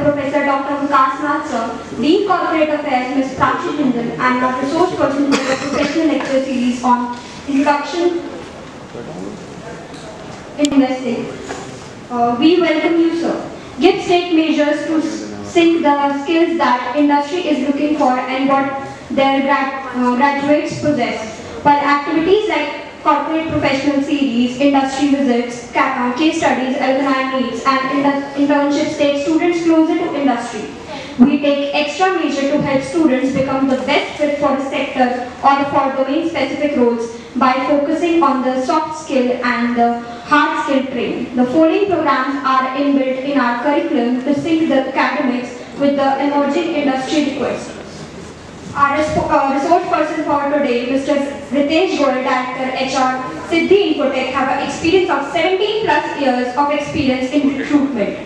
Professor Dr. Vikas Nath Sir, Dean Corporate Affairs Ms. Prakshi Jindal, and our resource person for the professional lecture series on Introduction Investing. We welcome you, sir. GIBS take measures to sync the skills that industry is looking for and what their graduates possess. While activities like corporate professional series, industry visits, case studies, alumni meets, and internships take students closer to industry. We take extra measure to help students become the best fit for a sector or for domain-specific roles by focusing on the soft skill and the hard skill training. The following programs are inbuilt in our curriculum to sync the academics with the emerging industry requests. Our resource person for today, Mr. Ritesh Goyal, Director HR, Siddhi Infotech, have an experience of 17 plus years of experience in recruitment.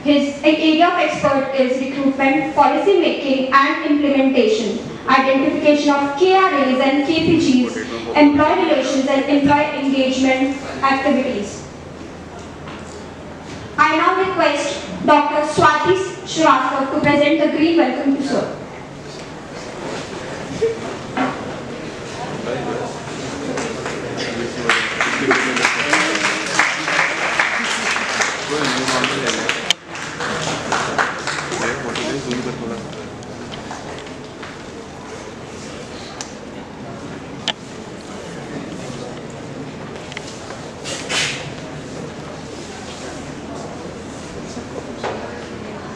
His area of expert is recruitment, policy making and implementation, identification of KRAs and KPGs, employee relations and employee engagement activities. I now request Dr. Swati Srivastava to present the green welcome to sir.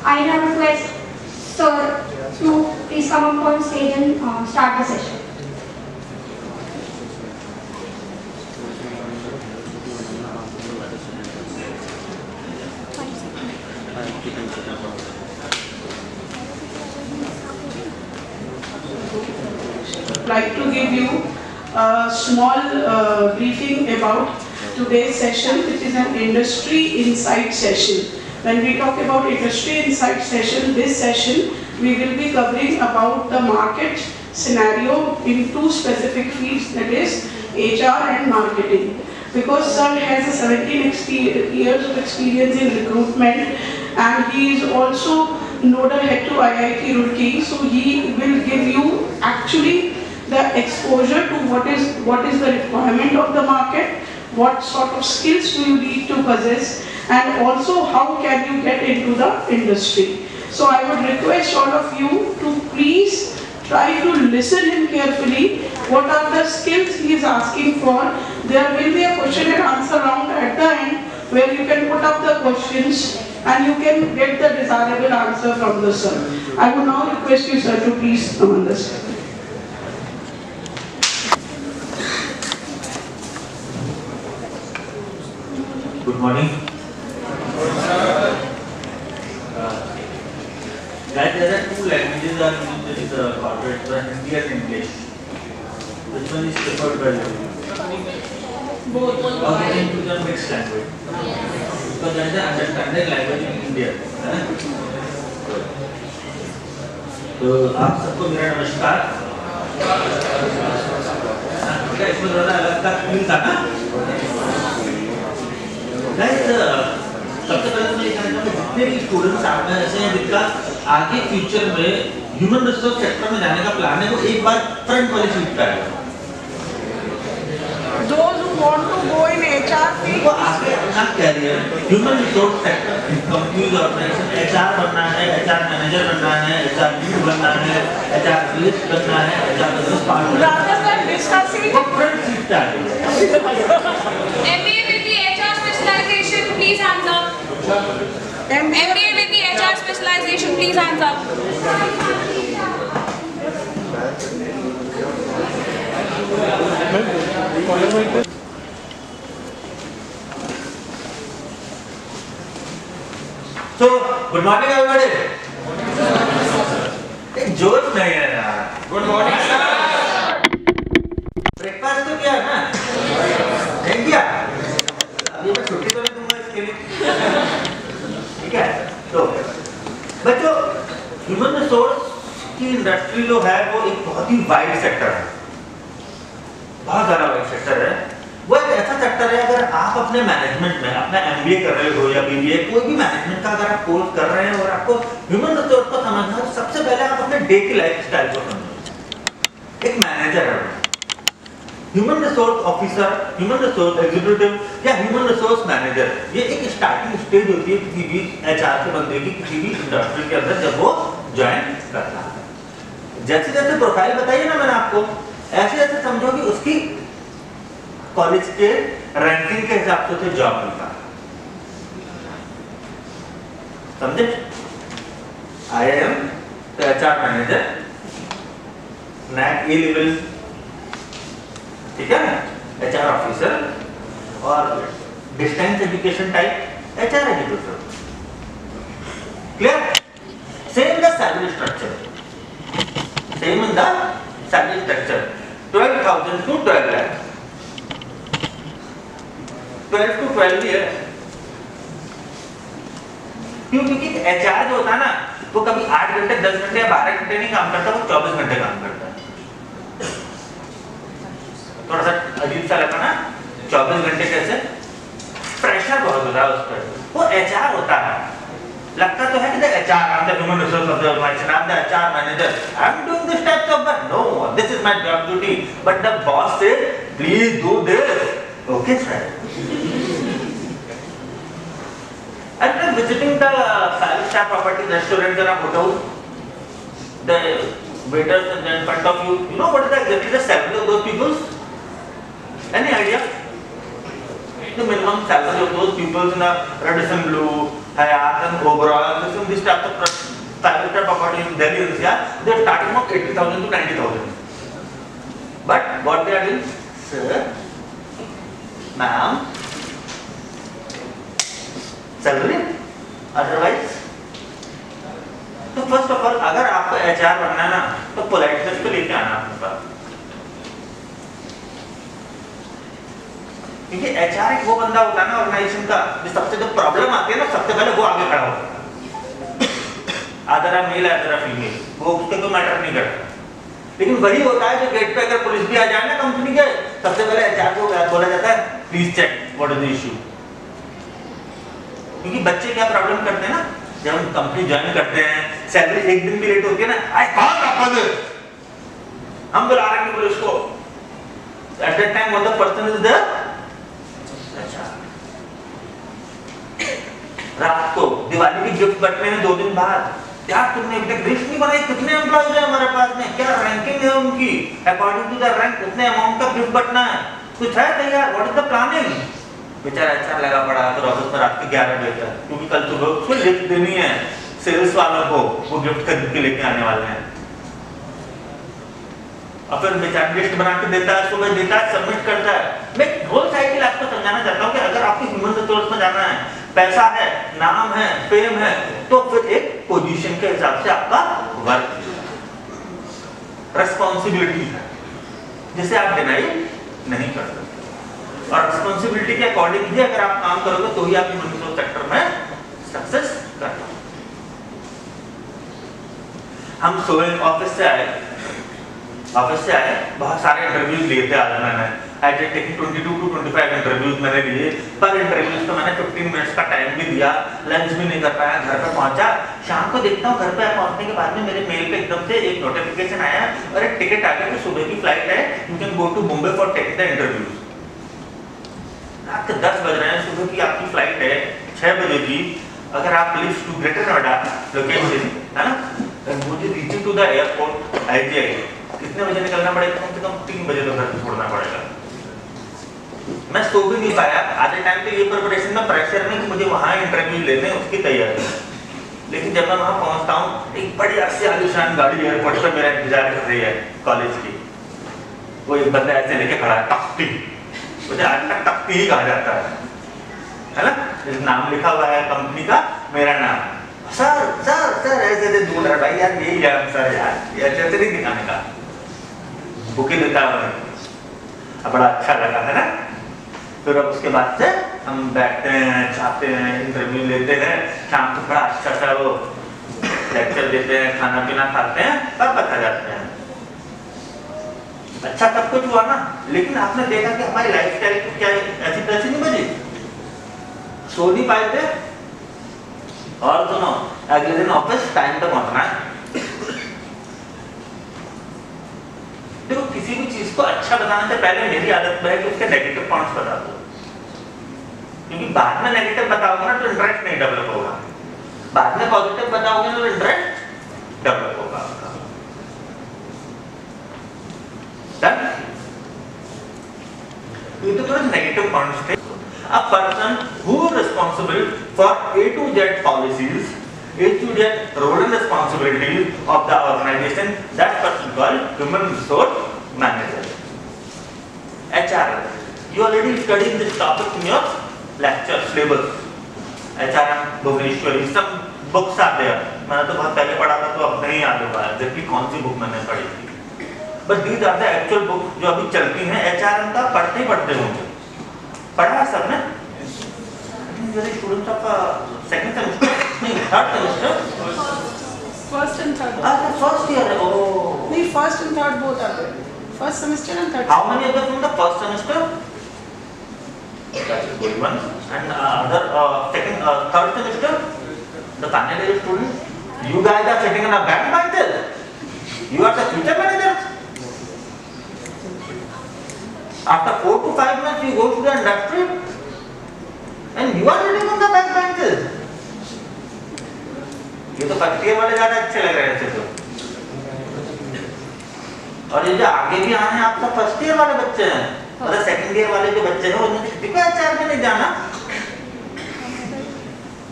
I now request sir to please come up on stage and start the session. I'd like to give you a small briefing about today's session, which is an industry insight session. When we talk about industry insight session, this session we will be covering about the market scenario in two specific fields, that is HR and marketing. Because sir has a 17 years of experience in recruitment and he is also nodal head to IIT Roorkee, so he will give you actually the exposure to what is the requirement of the market, what sort of skills do you need to possess, and also how can you get into the industry. So I would request all of you to please try to listen him carefully. What are the skills he is asking for? There will be a question and answer round at the end where you can put up the questions and you can get the desirable answer from the sir. I would now request you sir to please come on the stage. Good morning. Guys, there are two languages are used in the corporate, Hindi and English. Which one is preferred by you? Both. Or you can use a mixed language. Because there is an understanding language in India. तो आप सबको मेरा नमस्कार. इसमें थोड़ा अलग का feel था ना? Guys, सबसे पहले तो ये कहना चाहूँगा जितने भी स्टूडेंट्स आप में ऐसे हैं जिनका आगे फ्यूचर में ह्यूमन रिसोर्स सेक्टर में जाने का प्लान है वो एक बार फ्रंट वाली सीट पे आएगा। Those who want to go in HR field, वो आगे अपना career human resource sector companies organisation HR बनना है, HR मैनेजर बनना है, HR लीड बनना है, HR एनालिस्ट बनना है, HR business partner rather than discussing वो फ्रंट सीट पे आएगा। MBA with the HR specialization, please hands up. MBA with the HR specialization, please hands up. So, good morning everybody. एक जोश नहीं है यार. Good morning sir. ब्रेकफास्ट तो किया ना? नहीं किया? अभी मैं छुट्टी तो नहीं दूंगा इसके लिए. ठीक है? तो बच्चों, ह्यूमन रिसोर्स की इंडस्ट्री जो है वो एक बहुत ही वाइड सेक्टर है. बहुत ज़्यादा वाइड सेक्टर है. वो एक ऐसा सेक्टर फैक्टर है, अगर आप अपने मैनेजमेंट में अपना MBA कर रहे हो या BBA, कोई भी मैनेजमेंट का अगर आप कोर्स कर रहे हैं और आपको ह्यूमन रिसोर्स को समझना है, तो सबसे पहले आप अपने डे की लाइफ स्टाइल को समझो। एक मैनेजर है, human resource officer, human resource executive या ह्यूमन रिसोर्स मैनेजर, ये एक स्टार्टिंग स्टेज होती है किसी भी HR के बंदे की किसी भी इंडस्ट्री के अंदर जब वो ज्वाइन करता है। जैसे जैसे प्रोफाइल बताइए ना मैंने आपको, ऐसे ऐसे समझो कि उसकी कॉलेज के रैंकिंग के हिसाब से उसे जॉब मिलता है, समझे? IIM तो HR manager, NAC A level, ठीक है ना, HR ऑफिसर, और distance education type HR educator. Clear? Same the salary structure, same in the salary structure, 12,000 to 12 lakh, 12 to 12 ही है। क्यों? क्योंकि HR जो होता है ना, वो कभी 8 घंटे 10 घंटे या 12 घंटे नहीं काम करता, वो 24 घंटे काम करता है। थोड़ा सा अजीब सा लगा ना, 24 घंटे कैसे? प्रेशर बहुत होता है उस पर, वो HR होता है। लगता तो है कि the HR, I'm the human resource of the organization, I'm the HR manager, I'm doing this type of work. No, this is my job duty. But the boss says, please do this. Okay, sir. After visiting the five-star property restaurants and hotels, the waiters in front of you, you know what is exactly the salary of those people? Any idea? The minimum salary of those people in the Radisson Blu, Hyatt and Oberoi, this type of five-star property in Delhi NCR, they are starting from 80,000 to 90,000. But what they are doing? Sir, ma'am, salary? Otherwise? तो first of all अगर आपको HR बनना है ना, तो politeness को लेके आना अपने पास। क्योंकि HR एक वो बंदा होता है ना ऑर्गेनाइजेशन का, जो सबसे जो प्रॉब्लम आती है ना, सबसे पहले वो आगे खड़ा होता है। आदरा मेल आदरा फीमेल, वो उसके कोई मैटर नहीं करता। लेकिन वही होता है जो गेट पे अगर पुलिस भी आ जाए ना कंपनी के, सबसे पहले HR को बोला जाता है, please check what is the issue. क्योंकि बच्चे क्या प्रॉब्लम करते हैं ना, जब हम कंपनी ज्वाइन करते हैं, सैलरी एक दिन भी लेट होती है ना, आई कॉल अप हम बुला रहे हैं पुलिस को। At that time what the person is there, रात को दिवाली की गिफ्ट बटने में 2 दिन बाद, यार तुमने अभी तक लिस्ट नहीं बनाई, कितने एम्प्लॉइज हैं हमारे पास में, क्या रैंकिंग है उनकी, अकॉर्डिंग टू द रैंक कितने अमाउंट का गिफ्ट बटना है, कुछ है तैयार, व्हाट इज द प्लानिंग? बेचारा अच्छा लगा पड़ा फिर ऑफिस में रात के 11 बजे तक, क्योंकि कल सुबह उसको लिस्ट देनी है सेल्स वालों को, वो गिफ्ट खरीद के लेके आने वाले हैं। और फिर बेचारा लिस्ट बना के देता है, सुबह देता है, सबमिट करता है। मैं होल साइकिल आपको समझाना चाहता हूँ कि अगर आपको ह्यूमन रिसोर्स में जाना है, पैसा है, नाम है, फेम है, तो फिर एक पोजीशन के हिसाब से आपका वर्क, रिस्पॉन्सिबिलिटी है, जिसे आप डिनाई नहीं कर सकते। और रिस्पॉन्सिबिलिटी के अकॉर्डिंग ही अगर आप काम करोगे तो ही आप ह्यूमन रिसोर्स सेक्टर में सक्सेस कर पाओगे। हम सुबह ऑफिस से आए, बहुत सारे इंटरव्यूज लिए थे आज मैंने, I did taking 22 to 25 interviews मैंने लिए, पर इंटरव्यूज तो मैंने 15 मिनट्स का टाइम भी दिया, लंच भी नहीं कर पाया, घर पे पहुंचा, शाम को देखता हूँ घर पे पहुंचने के बाद में मेरे मेल पे एकदम से एक नोटिफिकेशन आया और एक टिकट आ गया कि सुबह की फ्लाइट है, you can go to Mumbai for take the interviews. रात के 10 बज रहे हैं, सुबह की आपकी फ्लाइट है 6 बजे की, अगर आप live to greater Noida location है ना, मुझे reaching to the airport IGI कितने बजे निकलना पड़ेगा, कम से कम 3 बजे तो घर से छोड़ना पड़ेगा। मैं सो भी नहीं पाया, आधे टाइम तो ये प्रिपरेशन में प्रेशर नहीं कि मुझे वहाँ इंटरव्यू लेने उसकी तैयारी, लेकिन जब मैं वहाँ पहुँचता हूँ, एक बड़ी अच्छी आलीशान गाड़ी एयरपोर्ट पर मेरा इंतजार कर रही है कॉलेज की, वो एक बंदा ऐसे लेके खड़ा है, टक्टी, मुझे आज तक टक्टी ही कहा जाता है ना, नाम लिखा हुआ है कंपनी का, मेरा नाम, सर सर सर ऐसे ऐसे दूर है भाई, यार यही है सर, यार ये ऐसे नहीं दिखाने का, बुकिंग देता है, बड़ा अच्छा लगा है ना। फिर अब उसके बाद से हम बैठते हैं, चाहते हैं, इंटरव्यू लेते हैं, शाम को बड़ा अच्छा सा वो लेक्चर देते हैं, खाना पीना खाते हैं, तब बता जाते हैं। अच्छा सब कुछ हुआ ना, लेकिन आपने देखा कि हमारी लाइफस्टाइल को क्या ऐसी तैसी नहीं बनी, सो नहीं पाए थे। और सुनो, अगले दिन ऑफिस टाइम पे पहुंचना है। देखो किसी भी चीज को अच्छा बताने से पहले मेरी आदत है कि उसके नेगेटिव पॉइंट्स बता दो, क्योंकि बाद में नेगेटिव बताओगे ना तो इंटरेस्ट नहीं डेवलप होगा, बाद में पॉजिटिव बताओगे ना तो इंटरेस्ट डेवलप होगा आपका। डन? ये तो थोड़े नेगेटिव पॉइंट्स थे। A person who is responsible for A to Z policies, A to Z role and responsibilities of the organization, that person called human resource manager. HR. You already studied this topic in your lecture syllabus. HRM, Bhubaneswari, some books are there. मैंने तो बहुत पहले पढ़ा था तो अब नहीं याद होगा एग्जैक्टली कौन सी बुक मैंने पढ़ी थी। But these are the actual books जो अभी चलती हैं। HRM का पढ़ते ही पढ़ते होंगे, पढ़ा है सबने? मेरे स्टूडेंट्स ऑफ सेकंड सेमेस्टर नहीं third semester, first and third. अच्छा फर्स्ट ईयर है। ओह नहीं, first and third both are there, first semester and third. How many of them from the first semester? That is good one. And other second third semester, the final year students, you guys are sitting in a back benches. You are the future managers. After 4 to 5 months, you go to the industry, and you are sitting on the back benches. ये तो first year वाले ज्यादा अच्छे लग रहे हैं ऐसे तो, और ये जो आगे भी आने हैं आप सब फर्स्ट ईयर वाले बच्चे हैं, और सेकंड ईयर वाले जो बच्चे हैं उन्होंने किसी को एचआर में नहीं जाना,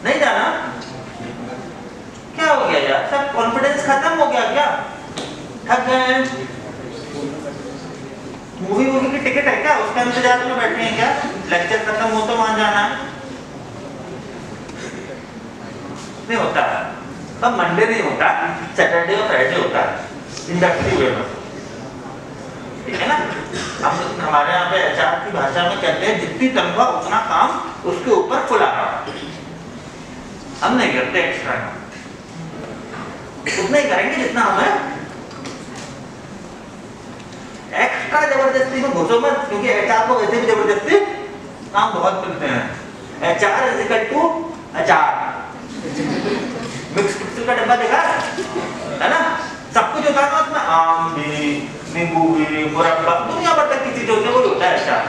नहीं जाना। क्या हो गया यार, सब कॉन्फिडेंस खत्म हो गया क्या? थक गए? मूवी की टिकट है क्या, उसका इंतजार में बैठे हैं क्या? लेक्चर खत्म हो तो वहां जाना है? नहीं होता है। अब मंडे नहीं होता, सैटरडे और फ्राइडे होता है इंडस्ट्री वे में, ठीक है ना? हम हमारे यहाँ पे एचआर की भाषा में कहते हैं जितनी तनख्वाह उतना काम, उसके ऊपर फुल आना। हम नहीं करते एक्स्ट्रा, उतना ही करेंगे जितना हमें। एक्स्ट्रा जबरदस्ती में घुसो मत, क्योंकि एचआर को वैसे भी जबरदस्ती काम बहुत मिलते हैं। एचआर इज इक्वल टू अचार, मिक्स का डब्बा देखा है ना? सब कुछ होता है ना उसमें, आम भी, नींबू भी, मुरब्बा, दुनिया भर तक की चीज होती है, वो होता है एचआर।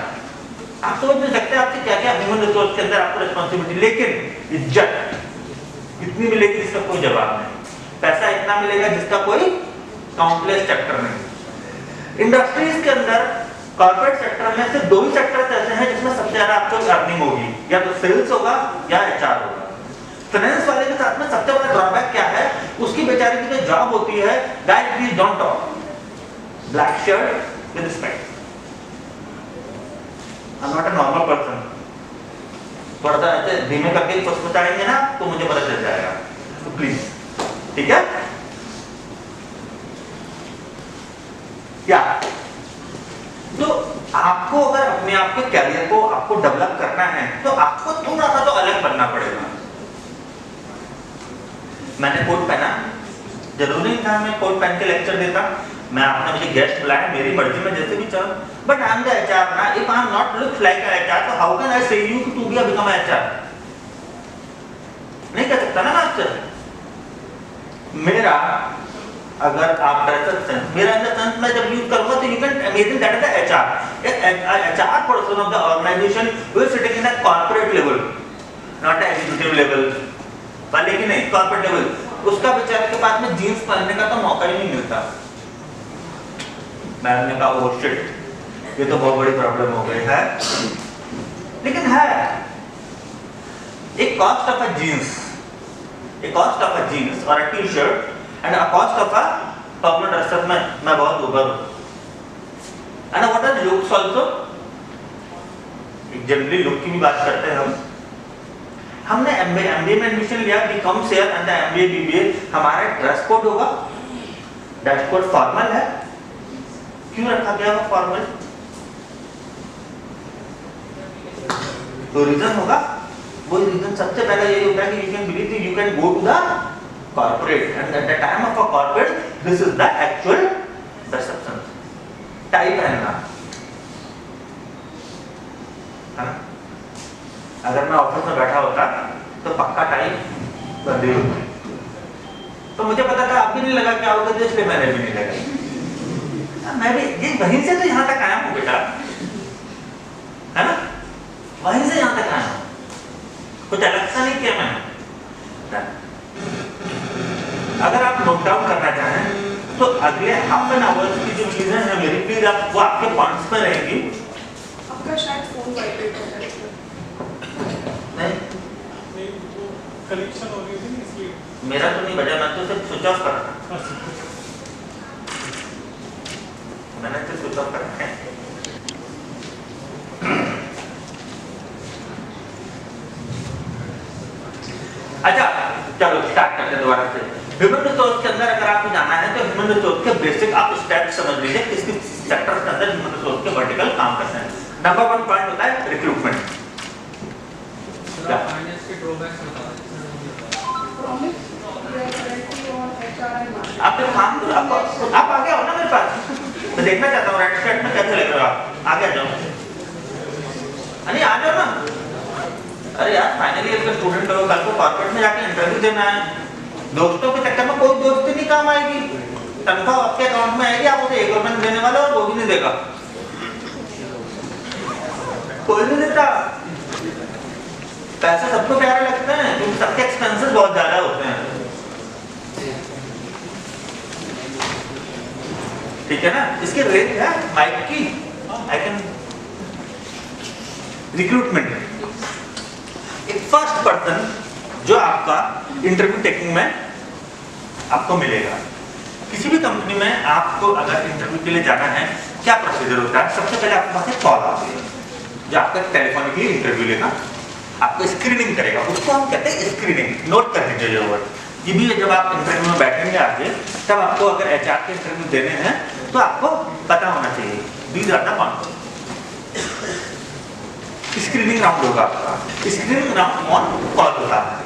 आप सोच नहीं सकते आपसे क्या क्या ह्यूमन रिसोर्स के अंदर आपको रिस्पॉन्सिबिलिटी, लेकिन इज्जत इतनी मिलेगी जिसका कोई जवाब नहीं, पैसा इतना मिलेगा जिसका कोई काउंटलेस चैप्टर नहीं। इंडस्ट्रीज के अंदर कॉर्पोरेट सेक्टर में से दो ही सेक्टर्स ऐसे हैं जिसमें सबसे ज्यादा आपको अर्निंग होगी, या तो सेल्स होगा या एचआर होगा। फाइनेंस वाले के साथ में सबसे बड़ा ड्रॉबैक क्या है, उसकी बेचारे की जो जॉब होती है, guys please don't talk, black shirt with respect, I am not a normal person. थोड़ा सा ऐसे धीमे करके कुछ बताएंगे ना तो मुझे पता चल जाएगा, तो प्लीज, ठीक है? क्या तो आपको अगर अपने आप के कैरियर को आपको डेवलप करना है तो आपको थोड़ा सा तो अलग बनना पड़ेगा। मैंने कोट पहना, जरूरी नहीं था मैं कोट पहन के लेक्चर देता, मैं आपने मुझे गेस्ट बुलाया, मेरी मर्जी में जैसे भी चलो, but I am the HR ना, if I am not look like an HR तो how can I say you to be become HR? नहीं कर सकता ना मास्टर। मेरा अगर आप मेरा इन द सेंस मैं जब यूज करूंगा तो you can imagine that is the HR, HR person of the organisation who is sitting in a corporate level, not a executive level वाले की नहीं, कॉर्पोरेट लेवल, उसका बेचारे के पास में जीन्स पहनने का तो मौका ही नहीं मिलता। मैंने कहा ओह शिट, ये तो बहुत बड़ी प्रॉब्लम हो गई है, लेकिन है एक cost of a jeans, a cost of a jeans or a t-shirt and a cost of a permanent dress में मैं बहुत ऊपर हूँ। and what are looks also? Generally look की भी बात करते हैं हमने MBA में एडमिशन लिया, BCom share and MBA BBA, हमारा ड्रेस कोड होगा, ड्रेस कोड फॉर्मल है, क्यों रखा गया वो फॉर्मल? तो रीजन होगा, वो रीजन सबसे पहले यही होता है कि you can believe you can go to the corporate and at the time of a corporate this is the actual perception. Tie पहनना है ना। अगर मैं ऑफिस में बैठा होता तो पक्का टाई बंदी होती, तो मुझे पता था आप भी नहीं लगा क्या होगा, तो इसलिए मैंने भी नहीं लगा। मैं भी ये वहीं से तो यहाँ तक आया हूँ बेटा, है ना, वहीं से यहाँ तक आया हूँ, कुछ अलग सा नहीं किया मैंने। अगर आप नोट डाउन करना चाहें तो अगले हाफ एन आवर की जो चीजें हैं मेरी, प्लीज आप वो आपके पॉइंट्स में रहेंगी। आपका शायद फोन वाइब्रेट हो रहा है। नहीं, कलेक्शन हो रही थी इसलिए मेरा तो नहीं बजा, मैं तो सिर्फ स्विच ऑफ कर रहा था, मैंने तो स्विच ऑफ कर रखा है। अच्छा चलो स्टार्ट करते हैं दोबारा से। ह्यूमन रिसोर्स के अंदर अगर आपको जाना है तो ह्यूमन रिसोर्स के बेसिक आप स्टेप्स समझ लीजिए, किस किस सेक्टर के अंदर ह्यूमन रिसोर्स के वर्टिकल काम करते हैं। नंबर 1 पॉइंट होता है रिक्रूटमेंट। फाइनेंस के ड्रॉबैक्स बता प्रॉमिस गारंटी और एचआर एंड मार्केटिंग। आप एक काम करो, आप आगे आओ ना मेरे पास, मैं देखना चाहता हूँ रेड शर्ट में कैसे लग रहे हो आप, आगे आ जाओ। अरे आ जाओ ना, अरे यार फाइनली ईयर के स्टूडेंट हो, कल को कॉर्पोरेट में जाके इंटरव्यू देना है, दोस्तों के चक्कर में कोई दोस्ती नहीं काम आएगी, तनख्वाह आपके अकाउंट में आएगी, आप उसे 1 रुपये देने वाला और वो भी नहीं देगा, कोई नहीं देता। पैसे सबको प्यारे लगते हैं क्योंकि सबके एक्सपेंसेस बहुत ज्यादा होते हैं, ठीक है ना। इसकी रेंज है माइक की, आई कैन रिक्रूटमेंट, एक फर्स्ट पर्सन जो आपका इंटरव्यू टेकिंग में आपको मिलेगा। किसी भी कंपनी में आपको अगर इंटरव्यू के लिए जाना है, क्या प्रोसीजर होता है? सबसे पहले आपके पास एक कॉल आती है जो आपका टेलीफोनिकली इंटरव्यू लेगा, आपको स्क्रीनिंग करेगा, उसको हम कहते हैं स्क्रीनिंग। नोट कर लीजिए ये वर्ड, ये भी जब आप इंटरव्यू में बैठेंगे आगे, तब आपको अगर एचआर के इंटरव्यू देने हैं तो आपको पता होना चाहिए these are the points. Screening round होगा आपका, स्क्रीनिंग राउंड ऑन कॉल होता है,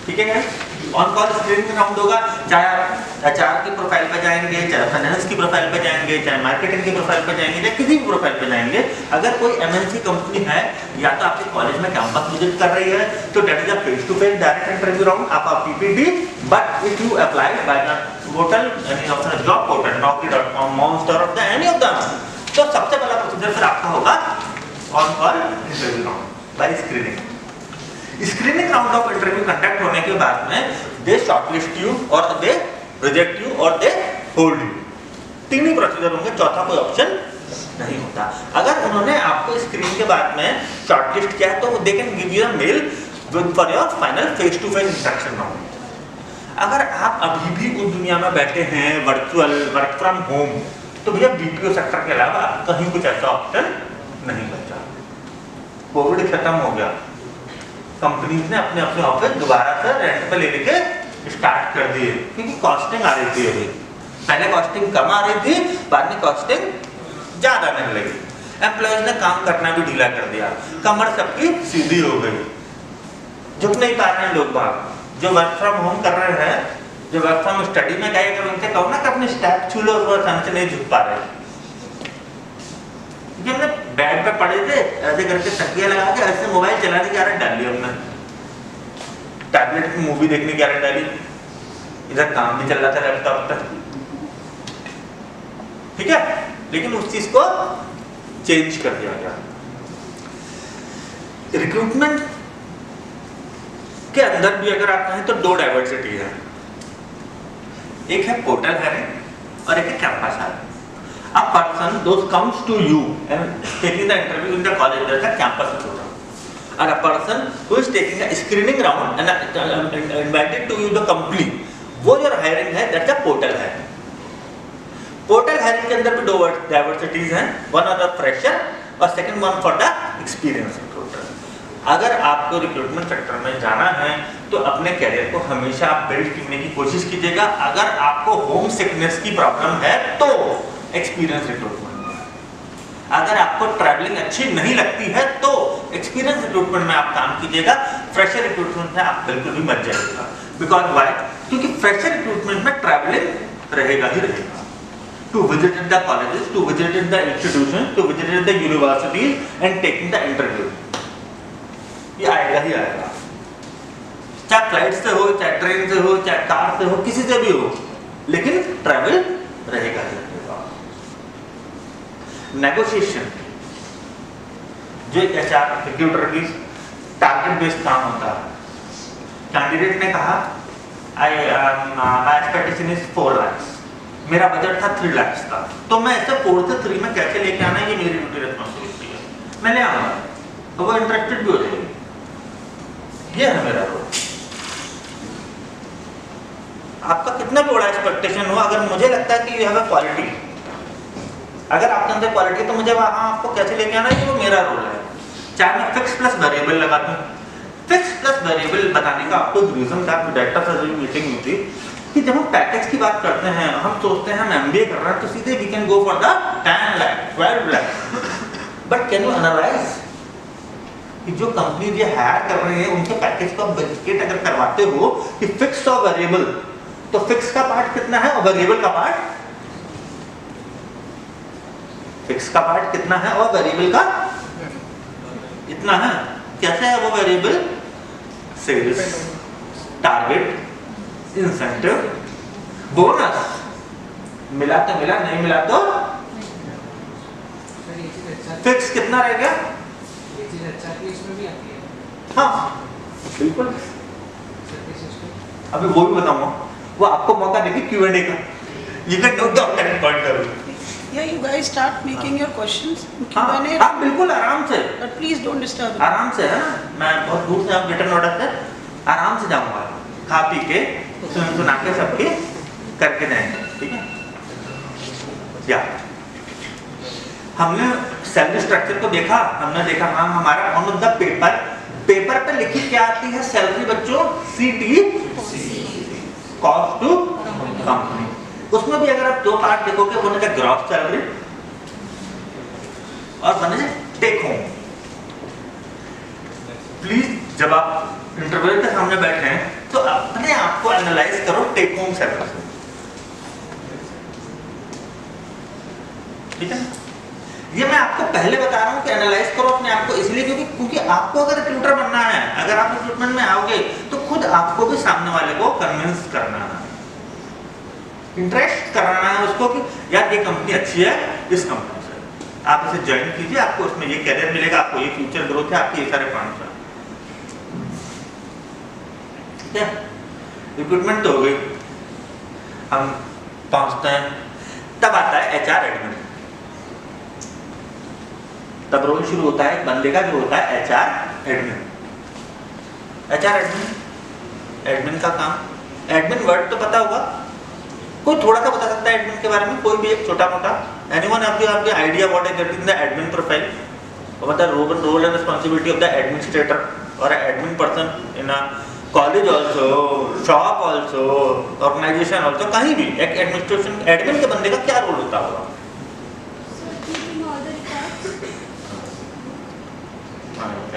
ठीक है। ऑन कॉल स्क्रीनिंग राउंड होगा, चाहे आप एचआर की प्रोफाइल पे जाएंगे, चाहे फाइनेंस की प्रोफाइल पे जाएंगे, चाहे मार्केटिंग की प्रोफाइल पे जाएंगे, चाहे किसी भी प्रोफाइल पे जाएंगे। अगर कोई एमएनसी कंपनी है या तो आपके कॉलेज में कैंपस विजिट कर रही है तो that is a face to face direct interview round, आप PPT. But if you apply by the portal, any of the job portal, naukri.com, monster of the any of them, तो सबसे पहला procedure फिर आपका होगा on call interview round bye screening. Screening round of interview conduct होने के बाद में दे शॉर्टलिस्ट यू और दे रिजेक्ट यू और दे होल्ड यू, तीन ही प्रोसीजर होंगे, चौथा कोई ऑप्शन नहीं होता। अगर उन्होंने आपको स्क्रीन के बाद में शॉर्टलिस्ट किया है तो they can give you a mail with for your final face to face instruction round. अगर आप अभी भी उस दुनिया में बैठे हैं वर्चुअल वर्क फ्रॉम होम, तो भैया बीपीओ सेक्टर के अलावा कहीं कुछ ऐसा ऑप्शन नहीं बचा। कोविड खत्म हो गया, कंपनीज ने अपने अपने ऑफिस दोबारा से रेंट पे ले लेके स्टार्ट कर दिए क्योंकि कॉस्टिंग आ रही थी। अभी पहले कॉस्टिंग कम आ रही थी, बाद में कॉस्टिंग ज्यादा आने लगी, एम्प्लॉयज ने काम करना भी ढीला कर दिया, कमर सबकी सीधी हो गई, झुक नहीं पा रहे हैं लोग बाग। जो वर्क फ्रॉम होम कर रहे हैं, जो वर्क फ्रॉम स्टडी में गए, अगर उनसे कहो ना कि अपने स्टेप छू लो, तो से नहीं झुक पा रहे। क्योंकि हमने बेड पे पड़े थे, ऐसे करके तकिया लगा के ऐसे मोबाइल चलाने की आदत डाली, हमने टैबलेट की मूवी देखने की आदत डाली, इधर काम भी चल रहा था लैपटॉप पर, ठीक है। लेकिन उस चीज को चेंज कर दिया गया। रिक्रूटमेंट के अंदर भी अगर आप कहें तो दो डाइवर्सिटी है, एक है पोर्टल हायरिंग और एक है campus hiring. A person those comes to you and taking the interview in the college, that's a campus recruiter. And a person who is taking a screening round and invited to you the company, वो जो hiring है that's a portal hiring. Portal hiring के अंदर भी दो diversities हैं, one are the fresher और second one for the experienced recruiter. अगर आपको रिक्रूटमेंट सेक्टर में जाना है तो अपने कैरियर को हमेशा आप बिल्ड करने की कोशिश कीजिएगा। अगर आपको होम सिकनेस की प्रॉब्लम है तो एक्सपीरियंस रिक्रूटमेंट, अगर आपको ट्रैवलिंग अच्छी नहीं लगती है तो एक्सपीरियंस रिक्रूटमेंट में आप काम कीजिएगा। फ्रेशर रिक्रूटमेंट में आप बिल्कुल भी मत जाइएगा। Because why? क्योंकि फ्रेशर रिक्रूटमेंट में ट्रैवलिंग रहेगा ही रहेगा। to visit the colleges, to visit the institutions, to visit the universities and taking the interview. ये आएगा ही आएगा, चाहे फ्लाइट से हो, चाहे ट्रेन से हो, चाहे कार से हो, किसी से भी हो, लेकिन ट्रैवल रहेगा ही रहेगा। नेगोशिएशन जो एक एचआर रिक्रूटर की टारगेट बेस्ड काम होता है। कैंडिडेट ने कहा माय एक्सपेक्टेशन इज 4 लाख, मेरा बजट था 3 लाख का, तो मैं ऐसे 4 से 3 में कैसे लेके आना है, ये मेरी ड्यूटी रिस्पॉन्सिबिलिटी है, मैं ले आऊंगा, तो वो इंटरेस्टेड भी हो जाएगी। ये है मेरा रोल। आपका कितना भी बड़ा एक्सपेक्टेशन हो, अगर मुझे लगता है कि यू हैव अ क्वालिटी, अगर आपके अंदर क्वालिटी, तो मुझे वहां आपको कैसे लेके आना है, ये वो मेरा रोल है। चाहे मैं फिक्स प्लस वेरिएबल लगा दूं, फिक्स प्लस वेरिएबल बताने का आपको रीजन था, डायरेक्टर से जो मीटिंग हुई थी, कि जब हम पैकेज की बात करते हैं, हम सोचते हैं हम एमबीए कर रहे हैं, तो सीधे we can go for the 10 lakh 12 lakh, but can you analyse कि जो कंपनी ये हायर कर रही है उनके पैकेज को बजट अगर करवाते हो कि फिक्स और वेरिएबल, तो फिक्स का पार्ट कितना है और वेरिएबल का पार्ट, फिक्स का पार्ट कितना है और वेरिएबल का इतना है। कैसे है वो variable? Sales target, incentive, bonus, मिला तो मिला, नहीं मिला तो फिक्स कितना रह गया? हाँ बिल्कुल, अभी वो भी बताऊंगा, वो आपको मौका देगी Q&A का, you can note down that point. Yeah, you guys start making your questions. हाँ, हाँ बिल्कुल आराम से, But please don't disturb. आराम से है ना, मैं बहुत दूर से आप रिटर्न ऑर्डर से आराम से जाऊंगा, खा पी के सुना के सबके करके जाएंगे, ठीक है? या हमने सैलरी स्ट्रक्चर को देखा, हमने देखा हाँ हमारा ऑन द पेपर पे लिखी क्या आती है सैलरी बच्चों? CT, cost to company. उसमें भी अगर आप 2 पार्ट देखोगे, वन इज ग्रॉस सैलरी और one is take home. Please जब आप इंटरव्यू के सामने बैठे हैं तो अपने आप को एनालाइज करो टेक होम सैलरी, ठीक है? ये मैं आपको पहले बता रहा हूँ कि एनालाइज करो अपने आप को, इसलिए क्योंकि आपको अगर रिक्रूटर बनना है, अगर आप रिक्रूटमेंट में आओगे तो खुद आपको भी सामने वाले को कन्विंस करना है, इंटरेस्ट कराना है उसको कि यार ये कंपनी अच्छी है, इस कंपनी से आप इसे ज्वाइन कीजिए, आपको उसमें ये कैरियर मिलेगा, आपको ये फ्यूचर ग्रोथ है, आपके ये सारे पॉइंट्स हैं। ठीक है, रिक्रूटमेंट तो हो गई, हम पहुंचते हैं, तब आता है HR एडमिन। तब रोल शुरू होता है बंदे का, जो होता है HR एडमिन। HR एडमिन का काम, एडमिन वर्ड तो पता होगा, कोई थोड़ा सा बता सकता है एडमिन के बारे में, कोई भी एक छोटा मोटा? एनीवन आपके idea what is the admin profile, मतलब role and responsibility of the administrator और admin person in a college also, shop also, organisation also, कहीं भी एक एडमिनिस्ट्रेशन एडमिन के बंदे का क्या रोल होता होगा?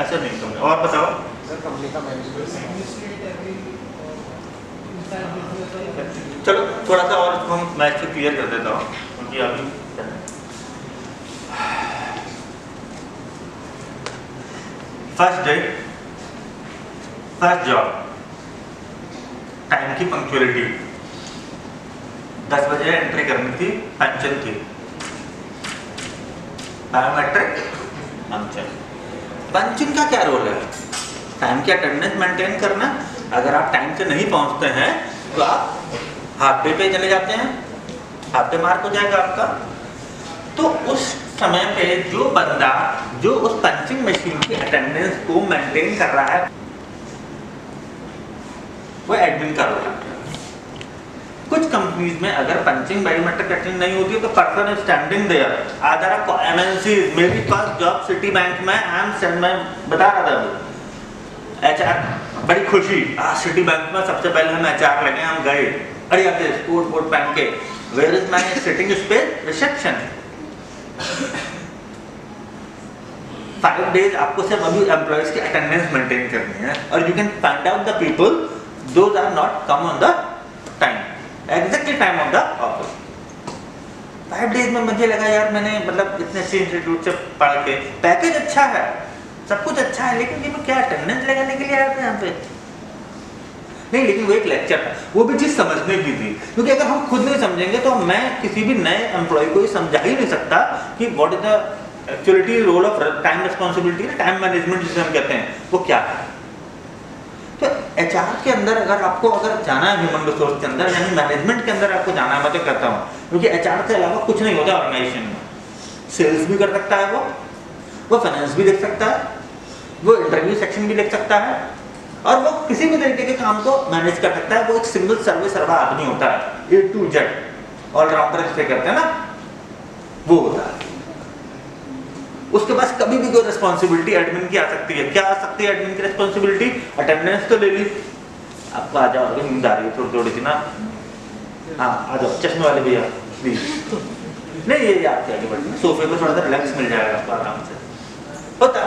ऐसा नहीं समझ, और बताओ सर। कंपनी का मैनेजमेंट, चलो थोड़ा सा और इसको मैं इसको क्लियर कर देता हूँ, क्योंकि अभी first day first job, time की पंक्चुअलिटी, 10 बजे एंट्री करनी थी, पंचन थी, बायोमेट्रिक पंचन। पंचिंग का क्या रोल है? टाइम की अटेंडेंस मेंटेन करना। अगर आप टाइम से नहीं पहुंचते हैं तो आप हाफ डे पे चले जाते हैं, हाफ डे मार्क हो जाएगा आपका। तो उस समय पे जो बंदा जो उस पंचिंग मशीन की अटेंडेंस को मेंटेन कर रहा है, वो एडमिन का रोल है। कुछ कंपनीज में अगर पंचिंग बायोमेट्रिक अटेंड नहीं होती है तो person is standing there. Other MNC, मेरी पास जॉब सिटी बैंक में, मैं बता रहा था HR, बड़ी खुशी, सिटी बैंक में सबसे पहले हम HR लगे, हम गए बढ़िया से स्पोर्ट बोर्ड पहन के, where is my sitting space? Reception. 5 days आपको सिर्फ अभी एम्प्लॉइज की अटेंडेंस मेंटेन करनी है, और you can find out the people those are not come on the time, exactly time of the office. 5 days में मुझे लगा यार मैंने मतलब इतने अच्छे इंस्टीट्यूट से पढ़ के पैकेज अच्छा है, सब कुछ अच्छा है, लेकिन ये मैं क्या अटेंडेंस लगाने के लिए आया था यहाँ पे? नहीं, लेकिन वो एक लेक्चर था, वो भी चीज़ समझने की थी, क्योंकि अगर हम खुद नहीं समझेंगे तो मैं किसी भी नए एम्प्लॉय को ये समझा ही नहीं सकता कि what is the actuality role of time responsibility, time management जिसे हम कहते हैं, वो क्या है। तो एचआर के अंदर अगर जाना है, ह्यूमन रिसोर्स के अंदर यानी मैनेजमेंट के अंदर आपको जाना है, मैं तो कहता हूँ, क्योंकि एचआर से अलावा कुछ नहीं होता ऑर्गेनाइजेशन में। सेल्स भी कर सकता है, वो फाइनेंस भी देख सकता है, वो इंटरव्यू सेक्शन भी देख सकता है, और वो किसी भी तरीके के काम को मैनेज कर सकता है। वो एक सिंगल सर्विस सर्वा आदमी होता है, A to Z ऑलराउंडर जिसे कहते हैं ना, वो होता है। उसके पास कभी भी कोई रिस्पॉन्सिबिलिटी एडमिन की आ सकती है। क्या आ सकती है एडमिन की रिस्पॉन्सिबिलिटी? अटेंडेंस तो ले ली, आपको आ जाओ, नींद आ रही है थोड़ी सी ना, हाँ आ जाओ, चश्मे वाले भैया प्लीज। नहीं ये आपके आगे बढ़िए, सोफे पर थोड़ा सा रिलैक्स मिल जाएगा आपको आराम से। होता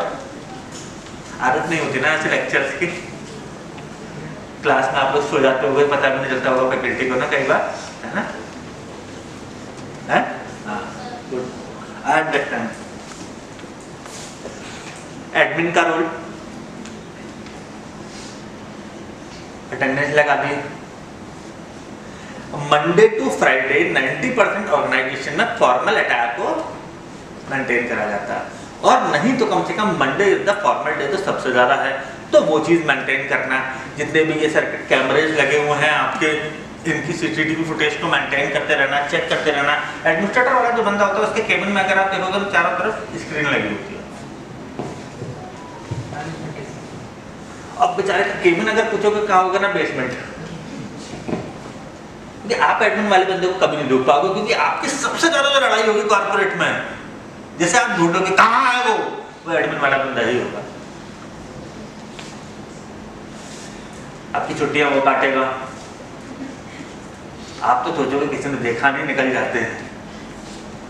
आदत नहीं होती ना ऐसे लेक्चर्स की, क्लास में आप लोग सो जाते होगे, पता भी नहीं चलता होगा फैकल्टी को ना कई बार, है ना? है? हाँ, गुड, आई अंडरस्टैंड। एडमिन का रोल, अटेंडेंस लगा दी। मंडे टू फ्राइडे 90% ऑर्गेनाइजेशन में फॉर्मल अटैक को मेंटेन करा जाता है, और नहीं तो कम से कम Monday is the formal day, तो सबसे ज्यादा है, तो वो चीज मेंटेन करना। जितने भी ये सर्किट कैमरेज लगे हुए हैं आपके, इनकी सीसीटीवी फुटेज को मेंटेन करते रहना, चेक करते रहना। एडमिनिस्ट्रेटर वाला जो बंदा होता है उसके केबिन में अगर आप देखोगे तो चारों तरफ स्क्रीन लगी होती है। अब बेचारे का केबिन अगर पूछोगे कहाँ होगा ना, बेसमेंट। आप एडमिन वाले बंदे को कभी नहीं ढूंढ पाओगे, क्योंकि आपकी सबसे ज्यादा जो लड़ाई होगी कॉर्पोरेट में, जैसे आप ढूंढोगे कहाँ है वो एडमिन वाला बंदा ही होगा। आपकी छुट्टियां वो काटेगा, आप तो सोचोगे किसी ने देखा नहीं, निकल जाते हैं,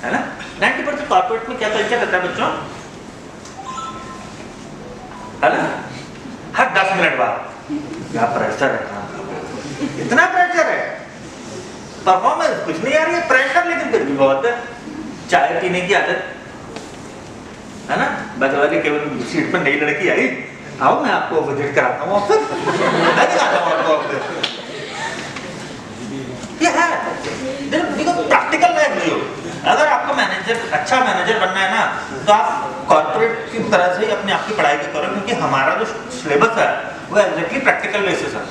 है ना? 90% कॉर्पोरेट में क्या कल्चर रहता है बच्चों, है ना? हर 10 मिनट बाद क्या प्रेशर है, इतना प्रेशर है, परफॉर्मेंस कुछ नहीं आ रही है, प्रेशर लेकिन फिर भी बहुत है। चाय पीने की आदत, है ना? बचवाली केवल सीट पर नई लड़की आई, आओ मैं आपको विजिट कराता हूँ ऑफिस, मैं दिखाता हूँ आपको ऑफिस। ये है, देखो प्रैक्टिकल लाइफ जियो। अगर आपको अच्छा मैनेजर बनना है ना, तो आप कॉर्पोरेट की तरह से अपने आप की पढ़ाई भी करो, क्योंकि हमारा जो सिलेबस है वो एग्जैक्टली प्रैक्टिकल बेसिस है।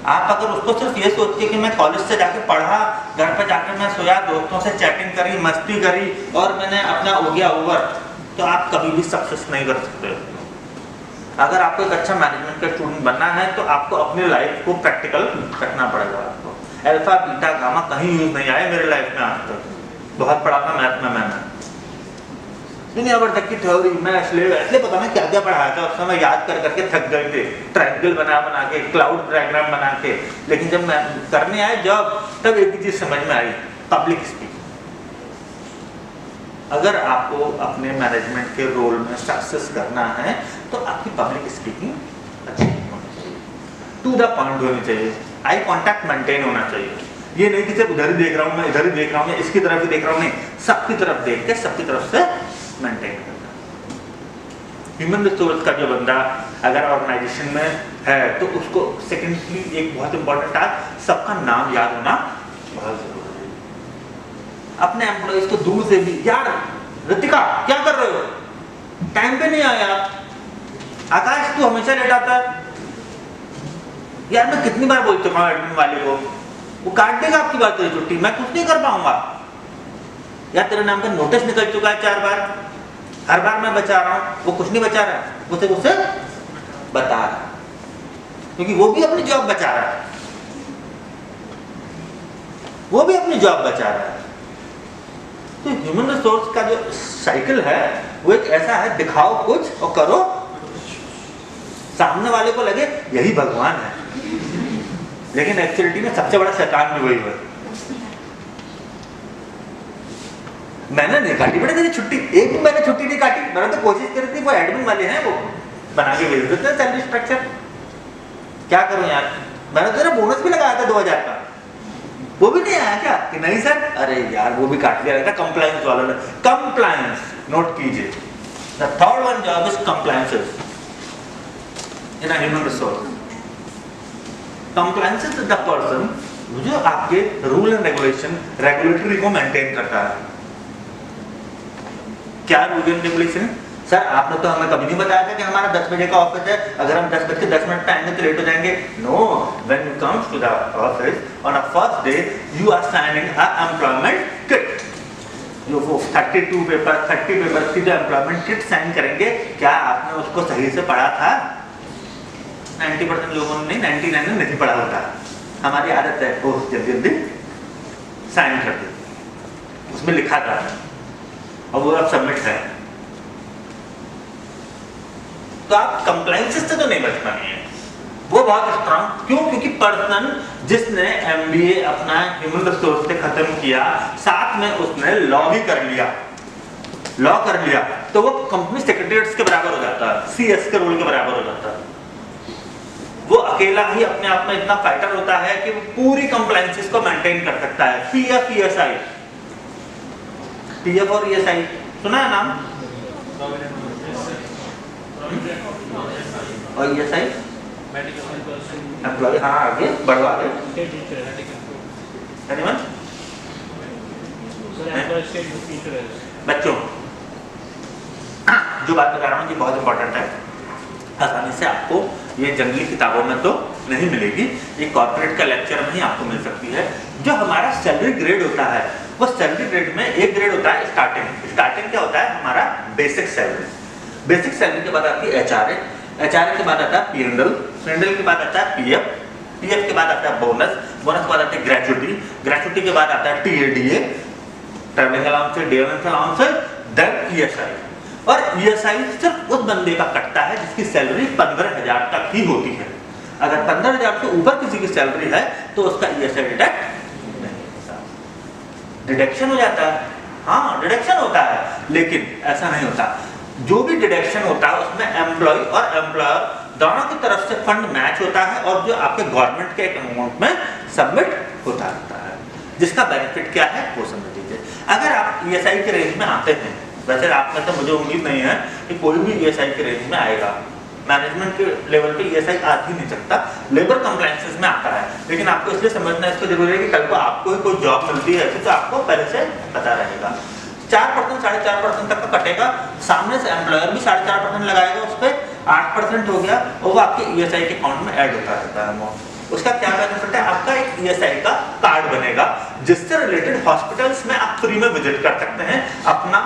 आप अगर उसको सिर्फ ये सोचते कि मैं कॉलेज से जाके पढ़ा, घर पे जाकर मैं सोया, दोस्तों से चैटिंग करी, मस्ती करी और मैंने अपना हो गया ओवर, तो आप कभी भी सक्सेस नहीं कर सकते। अगर आपको एक अच्छा मैनेजमेंट का स्टूडेंट बनना है तो आपको अपनी लाइफ को प्रैक्टिकल रखना पड़ेगा। आपको अल्फा बीटा गामा कहीं यूज नहीं आए मेरे लाइफ में आज तक। बहुत पढ़ा था मैथ में मैंने, दुनिया भर तक की थ्योरी मैं इसलिए पता नहीं क्या क्या पढ़ाया था, उस समय याद कर करके थक गए थे, ट्रायंगल बना के, क्लाउड डायग्राम बना के। लेकिन जब मैं करने आए जॉब, तब एक ही चीज समझ में आई, पब्लिक स्पीकिंग। अगर आपको अपने मैनेजमेंट के रोल में सक्सेस करना है तो आपकी पब्लिक स्पीकिंग अच्छी होनी चाहिए, टू द पॉइंट होनी चाहिए, आई कॉन्टैक्ट मेंटेन होना चाहिए। ये नहीं कि सिर्फ उधर ही देख रहा हूँ, मैं इधर ही देख रहा हूँ, मैं इसकी तरफ ही देख रहा हूँ, नहीं, सबकी तरफ देख के सबकी तरफ से मेंटेन करना। ह्यूमन रिसोर्स का जो बंदा अगर ऑर्गेनाइजेशन में है तो उसको सेकेंडली एक बहुत इंपॉर्टेंट टास्क, सबका नाम याद होना बहुत जरूरी है। अपने एम्प्लॉइज को दूर से भी, यार ऋतिका क्या कर रहे हो, टाइम पे नहीं आया, आकाश तू हमेशा लेट आता है, यार मैं कितनी बार बोल चुका हूँ एडमिन वाले को, वो काट देगा आपकी बात है छुट्टी, मैं कुछ नहीं कर पाऊंगा, यार तेरे नाम का नोटिस निकल चुका है 4 बार, हर बार मैं बचा रहा हूँ, वो कुछ नहीं बचा रहा है, वो सिर्फ उसे बता रहा है, क्योंकि वो भी अपनी जॉब बचा रहा है, वो भी अपनी जॉब बचा रहा है। तो ह्यूमन रिसोर्स का जो साइकिल है वो एक ऐसा है, दिखाओ कुछ और करो, सामने वाले को लगे यही भगवान है, लेकिन एक्चुअलिटी में सबसे बड़ा शैतान भी वही है। मैंने नहीं काटी बेटा तेरी छुट्टी, एक भी मैंने छुट्टी नहीं काटी, मैंने तो कोशिश करी थी, वो एडमिन वाले हैं वो बना के भेज देते हैं सैलरी स्ट्रक्चर, क्या करूं यार, मैंने तो बोनस भी लगाया था 2000 का, वो भी नहीं आया क्या कि नहीं सर, अरे यार वो भी काट दिया रहता कंप्लायंस वालों ने। कंप्लायंस नोट कीजिए, the third one job is compliances in a human resource. Compliance is the person जो आपके रूल एंड रेगुलेशन रेगुलेटरी को मेंटेन करता है। क्या रूल एंड रेगुलेशन? सर आपने तो हमें कभी नहीं बताया था कि हमारा 10 बजे का ऑफिस है, अगर हम 10:10 पे आएंगे तो लेट हो जाएंगे। No, when you come to the office on a first day you are signing a employment kit. जो वो 30 पेपर की जो एम्प्लॉयमेंट किट साइन करेंगे, क्या आपने उसको सही से पढ़ा था? 90% लोगों ने नहीं, 99 ने नहीं पढ़ा होता। हमारी आदत है वो जल्दी साइन कर दे, उसमें लिखा था और वो अब सबमिट है। तो आप कंप्लायंसेस से तो नहीं बच पाएंगे, वो बहुत स्ट्रांग। क्यों? क्योंकि पर्सन जिसने एमबीए अपना ह्यूमन रिसोर्स से खत्म किया, साथ में उसने लॉ भी कर लिया, तो वो कंपनी सेक्रेटरीज के बराबर हो जाता है, सीएस के रोल के बराबर हो जाता है। वो अकेला ही अपने आप में इतना फाइटर होता है कि वो पूरी कंप्लायंसेस को मेंटेन कर सकता है। पीएफ ईएसआई, पीएफ और ईएसआई सुना है नाम? और ईएसआई एम्प्लॉय, हाँ आगे बढ़वा दे। बच्चों जो बात बता रहा हूँ ये बहुत इंपॉर्टेंट है, आसानी से आपको ये जंगली किताबों में तो नहीं मिलेगी, ये कॉर्पोरेट का लेक्चर में ही आपको मिल सकती है। जो हमारा सैलरी ग्रेड होता है, वो सैलरी ग्रेड में एक ग्रेड होता है स्टार्टिंग क्या होता है? हमारा बेसिक सैलरी। बेसिक सैलरी के बाद आती है एचआरए के बाद आता है पीएनएल के बाद आता है पीएफ के बाद आता है बोनस के बाद आता है ग्रेचुटी के बाद आता है TADA, travelling allowance, day allowance, then ESI. और ईएसआई सिर्फ उस बंदे का कटता है जिसकी सैलरी 15,000 तक ही होती है। अगर 15,000 से ऊपर किसी की सैलरी है तो उसका ईएसआई डिडक्शन हो जाता है। हाँ डिडक्शन होता है, लेकिन ऐसा नहीं होता। जो भी डिडक्शन होता है उसमें एम्प्लॉय और एम्प्लॉयर दोनों की तरफ से फंड मैच होता है और जो आपके गवर्नमेंट के अकाउंट में सबमिट होता रहता है, जिसका बेनिफिट क्या है वो समझ लीजिए। अगर आप ईएसआई के रेंज में आते हैं, वैसे आप में तो मुझे उम्मीद नहीं है कि कोई भी ईएसआई के रेंज में आएगा, मैनेजमेंट के लेवल पे ईएसआई आ ही नहीं सकता, लेबर कंप्लायंसेस में आता है। लेकिन आपको इसलिए समझना इसको जरूरी है कि कल को आपको ही कोई जॉब मिलती है तो आपको पहले से पता रहेगा। 4% 4.5% तक का कटेगा, सामने से एम्प्लॉयर भी 4.5% लगाएगा, उस पर 8% हो गया और वो आपके ईएसआई के अकाउंट में ऐड होता रहता है अमाउंट। उसका क्या बेनिफिट है? आपका एक ईएसआई का कार्ड बनेगा जिससे रिलेटेड हॉस्पिटल्स में आप फ्री में विजिट कर सकते हैं। अपना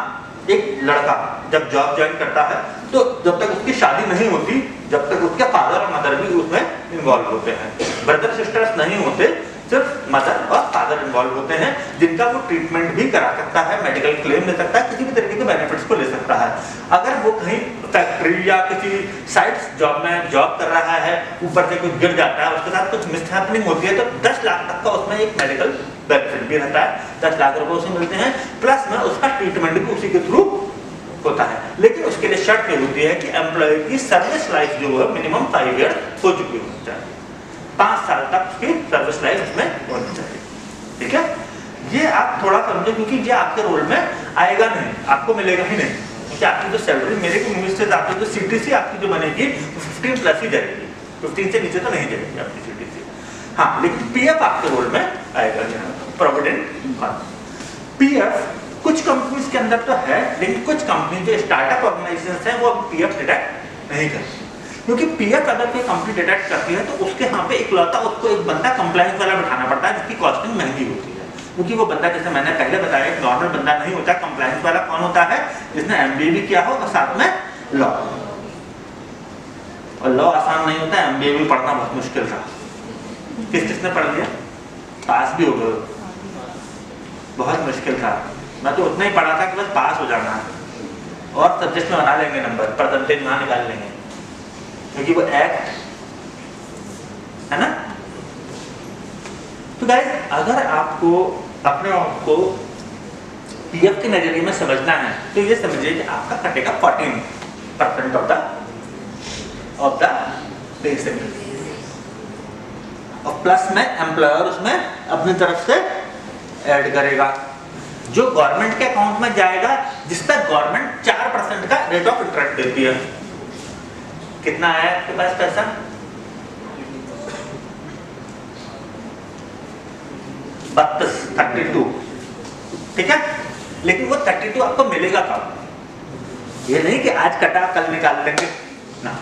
एक लड़का जब जॉब ज्वाइन करता है तो जब तक उसकी शादी नहीं होती, जब तक उसके फादर और मदर भी उसमें इन्वॉल्व होते हैं, ब्रदर सिस्टर्स नहीं होते, सिर्फ मदर और फादर इन्वॉल्व होते हैं, जिनका वो ट्रीटमेंट भी करा सकता है, मेडिकल क्लेम ले सकता है, किसी भी तरीके के बेनिफिट्स को ले सकता है। अगर वो कहीं फैक्ट्री या किसी साइड जॉब में जॉब कर रहा है, ऊपर से कुछ गिर जाता है, उसके साथ कुछ मिसहैपनिंग होती है, तो 10 लाख तक का उसमें एक मेडिकल बेनिफिट भी रहता है, 10 लाख रुपए उसे मिलते हैं, प्लस में उसका ट्रीटमेंट भी उसी के थ्रू होता है। लेकिन उसके लिए शर्त ये होती है कि एम्प्लॉय की सर्विस लाइफ जो है मिनिमम 5 ईयर हो चुकी होनी चाहिए, 5 साल तक उसकी सर्विस लाइफ इसमें होनी चाहिए। ठीक है, ये आप थोड़ा समझो क्योंकि ये आपके रोल में आएगा नहीं, आपको मिलेगा ही नहीं, क्योंकि आपकी जो सैलरी मेरे को उम्मीद से आपकी जो सीटीसी आपकी जो बनेगी 15 प्लस ही जाएगी, 15 से नीचे तो नहीं जाएगी आपकी सीटीसी। हाँ, लेकिन पीएफ आपके रोल में आएगा, प्रोविडेंट फंड। पीएफ कुछ कंपनीज के अंदर तो है, लेकिन कुछ कंपनी जो स्टार्टअप ऑर्गेनाइजेशंस हैं वो पीएफ डिडक्ट नहीं करती, क्योंकि पीएफ अगर कोई कंपनी डिडक्ट करती है तो उसके यहाँ पे इकलौता उसको एक बंदा कंप्लायंस वाला बिठाना पड़ता है, जिसकी कॉस्टिंग महंगी होती है, क्योंकि वो बंदा जैसे मैंने पहले बताया एक नॉर्मल बंदा नहीं होता। कंप्लायंस वाला कौन होता है? जिसने एमबीए भी किया हो और साथ में लॉ, और लॉ आसान नहीं होता, एमबीए भी पढ़ना बहुत मुश्किल था। किसने पढ़ लिया? पास भी हो गए, बहुत मुश्किल था। मैं तो उतना ही पढ़ा था कि बस पास हो जाना और सब्जेक्ट में बना लेंगे नंबर, परसेंटेज वहां निकाल लेंगे, क्योंकि वो एक्ट है ना। तो गाइस, अगर आपको अपने आप को पीएफ के नजरिए में समझना है तो ये समझिए कि आपका कटेगा 14% ऑफ द बेसिक। और प्लस में एम्प्लॉयर उसमें अपनी तरफ से ऐड करेगा, जो गवर्नमेंट के अकाउंट में जाएगा, जिस पर गवर्नमेंट 4% का रेट ऑफ इंटरेस्ट देती है। कितना आया आपके पास पैसा? 32, ठीक है। लेकिन वो 32 आपको मिलेगा कब? ये नहीं कि आज कटा कल निकाल लेंगे ना,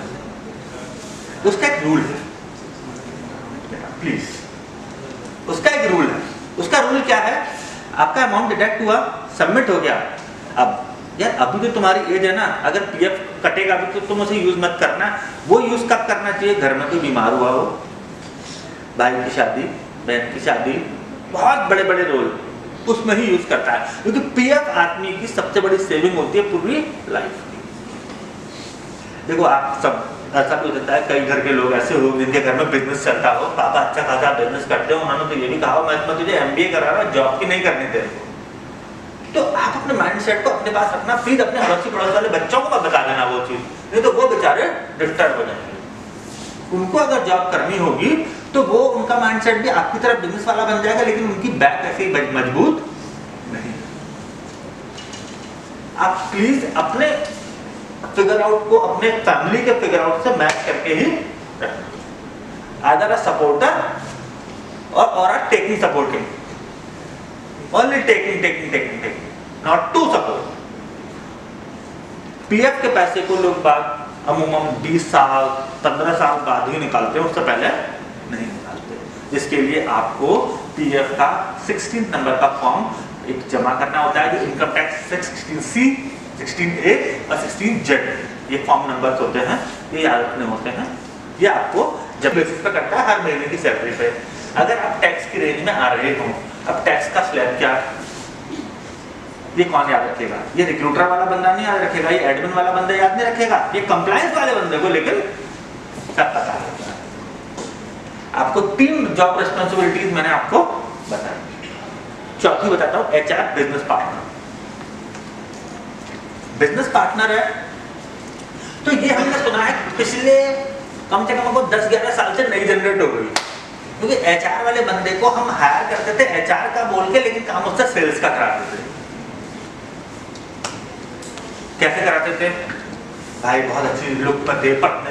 उसका एक रूल है प्लीज, उसका एक रूल है। उसका रूल क्या है? आपका अमाउंट डिडक्ट हुआ, सबमिट हो गया। अब यार अभी तो तुम्हारी एज है ना, अगर पीएफ कटेगा भी तो तुम उसे यूज मत करना। वो यूज कब करना चाहिए? घर में कोई बीमार हुआ हो, भाई की शादी, बहन की शादी, बहुत बड़े बड़े रोल उसमें ही यूज करता है, क्योंकि पीएफ आदमी की सबसे बड़ी सेविंग होती है पूरी लाइफ की। देखो आप सब ऐसा भी हो सकता है, कई घर के लोग ऐसे हो जिनके घर में बिजनेस चलता हो, पापा अच्छा खासा बिजनेस करते हो, उन्होंने तो ये भी कहा मैं तुझे एमबीए करा रहा हूं, जॉब की नहीं करनी तेरे को। तो आप अपने माइंडसेट को अपने पास रखना, प्लीज अपने अड़ोसी पड़ोस वाले बच्चों को मत बता देना वो चीज, नहीं तो वो बेचारे डिस्टर्ब हो जाएंगे। उनको अगर जॉब करनी होगी तो वो उनका माइंडसेट भी आपकी तरफ बिजनेस वाला बन जाएगा, लेकिन उनकी बैक ऐसे ही मजबूत नहीं। आप प्लीज अपने फिगर आउट को अपने फैमिली के फिगर आउट से मैच करके ही रखना। आदर अ सपोर्टर और taking supporting, only taking, not to support. PF के पैसे को लोग बात अमूमन 20 साल 15 साल बाद ही निकालते हैं, उससे पहले नहीं निकालते, जिसके लिए आपको पीएफ का 16 नंबर का फॉर्म एक जमा करना होता है, जो इनकम टैक्स 16C 16A और 16Z ये फॉर्म नंबर्स होते हैं, ये याद रखने होते हैं। ये आपको जब बेसिस पे करता है हर महीने की सैलरी पे। अगर आप टैक्स की रेंज में आ रहे हो, अब टैक्स का स्लैब क्या, ये कौन याद रखेगा? ये रिक्रूटर वाला बंदा नहीं याद रखेगा, ये एडमिन वाला बंदा याद नहीं रखेगा, ये कंप्लायंस वाले बंदे को लेकिन सब पता है। आपको 3 जॉब रिस्पॉन्सिबिलिटीज मैंने आपको बताई। चौथी बताता हूं, HR business partner. Business partner है तो ये हमने सुना है पिछले कम से कम 10-11 साल से नई जनरेट हो गई, क्योंकि एचआर वाले बंदे को हम हायर करते थे एचआर का बोल के, लेकिन काम उससे सेल्स का कराते थे। कैसे कराते थे? भाई बहुत अच्छी लुक पर थे, पटने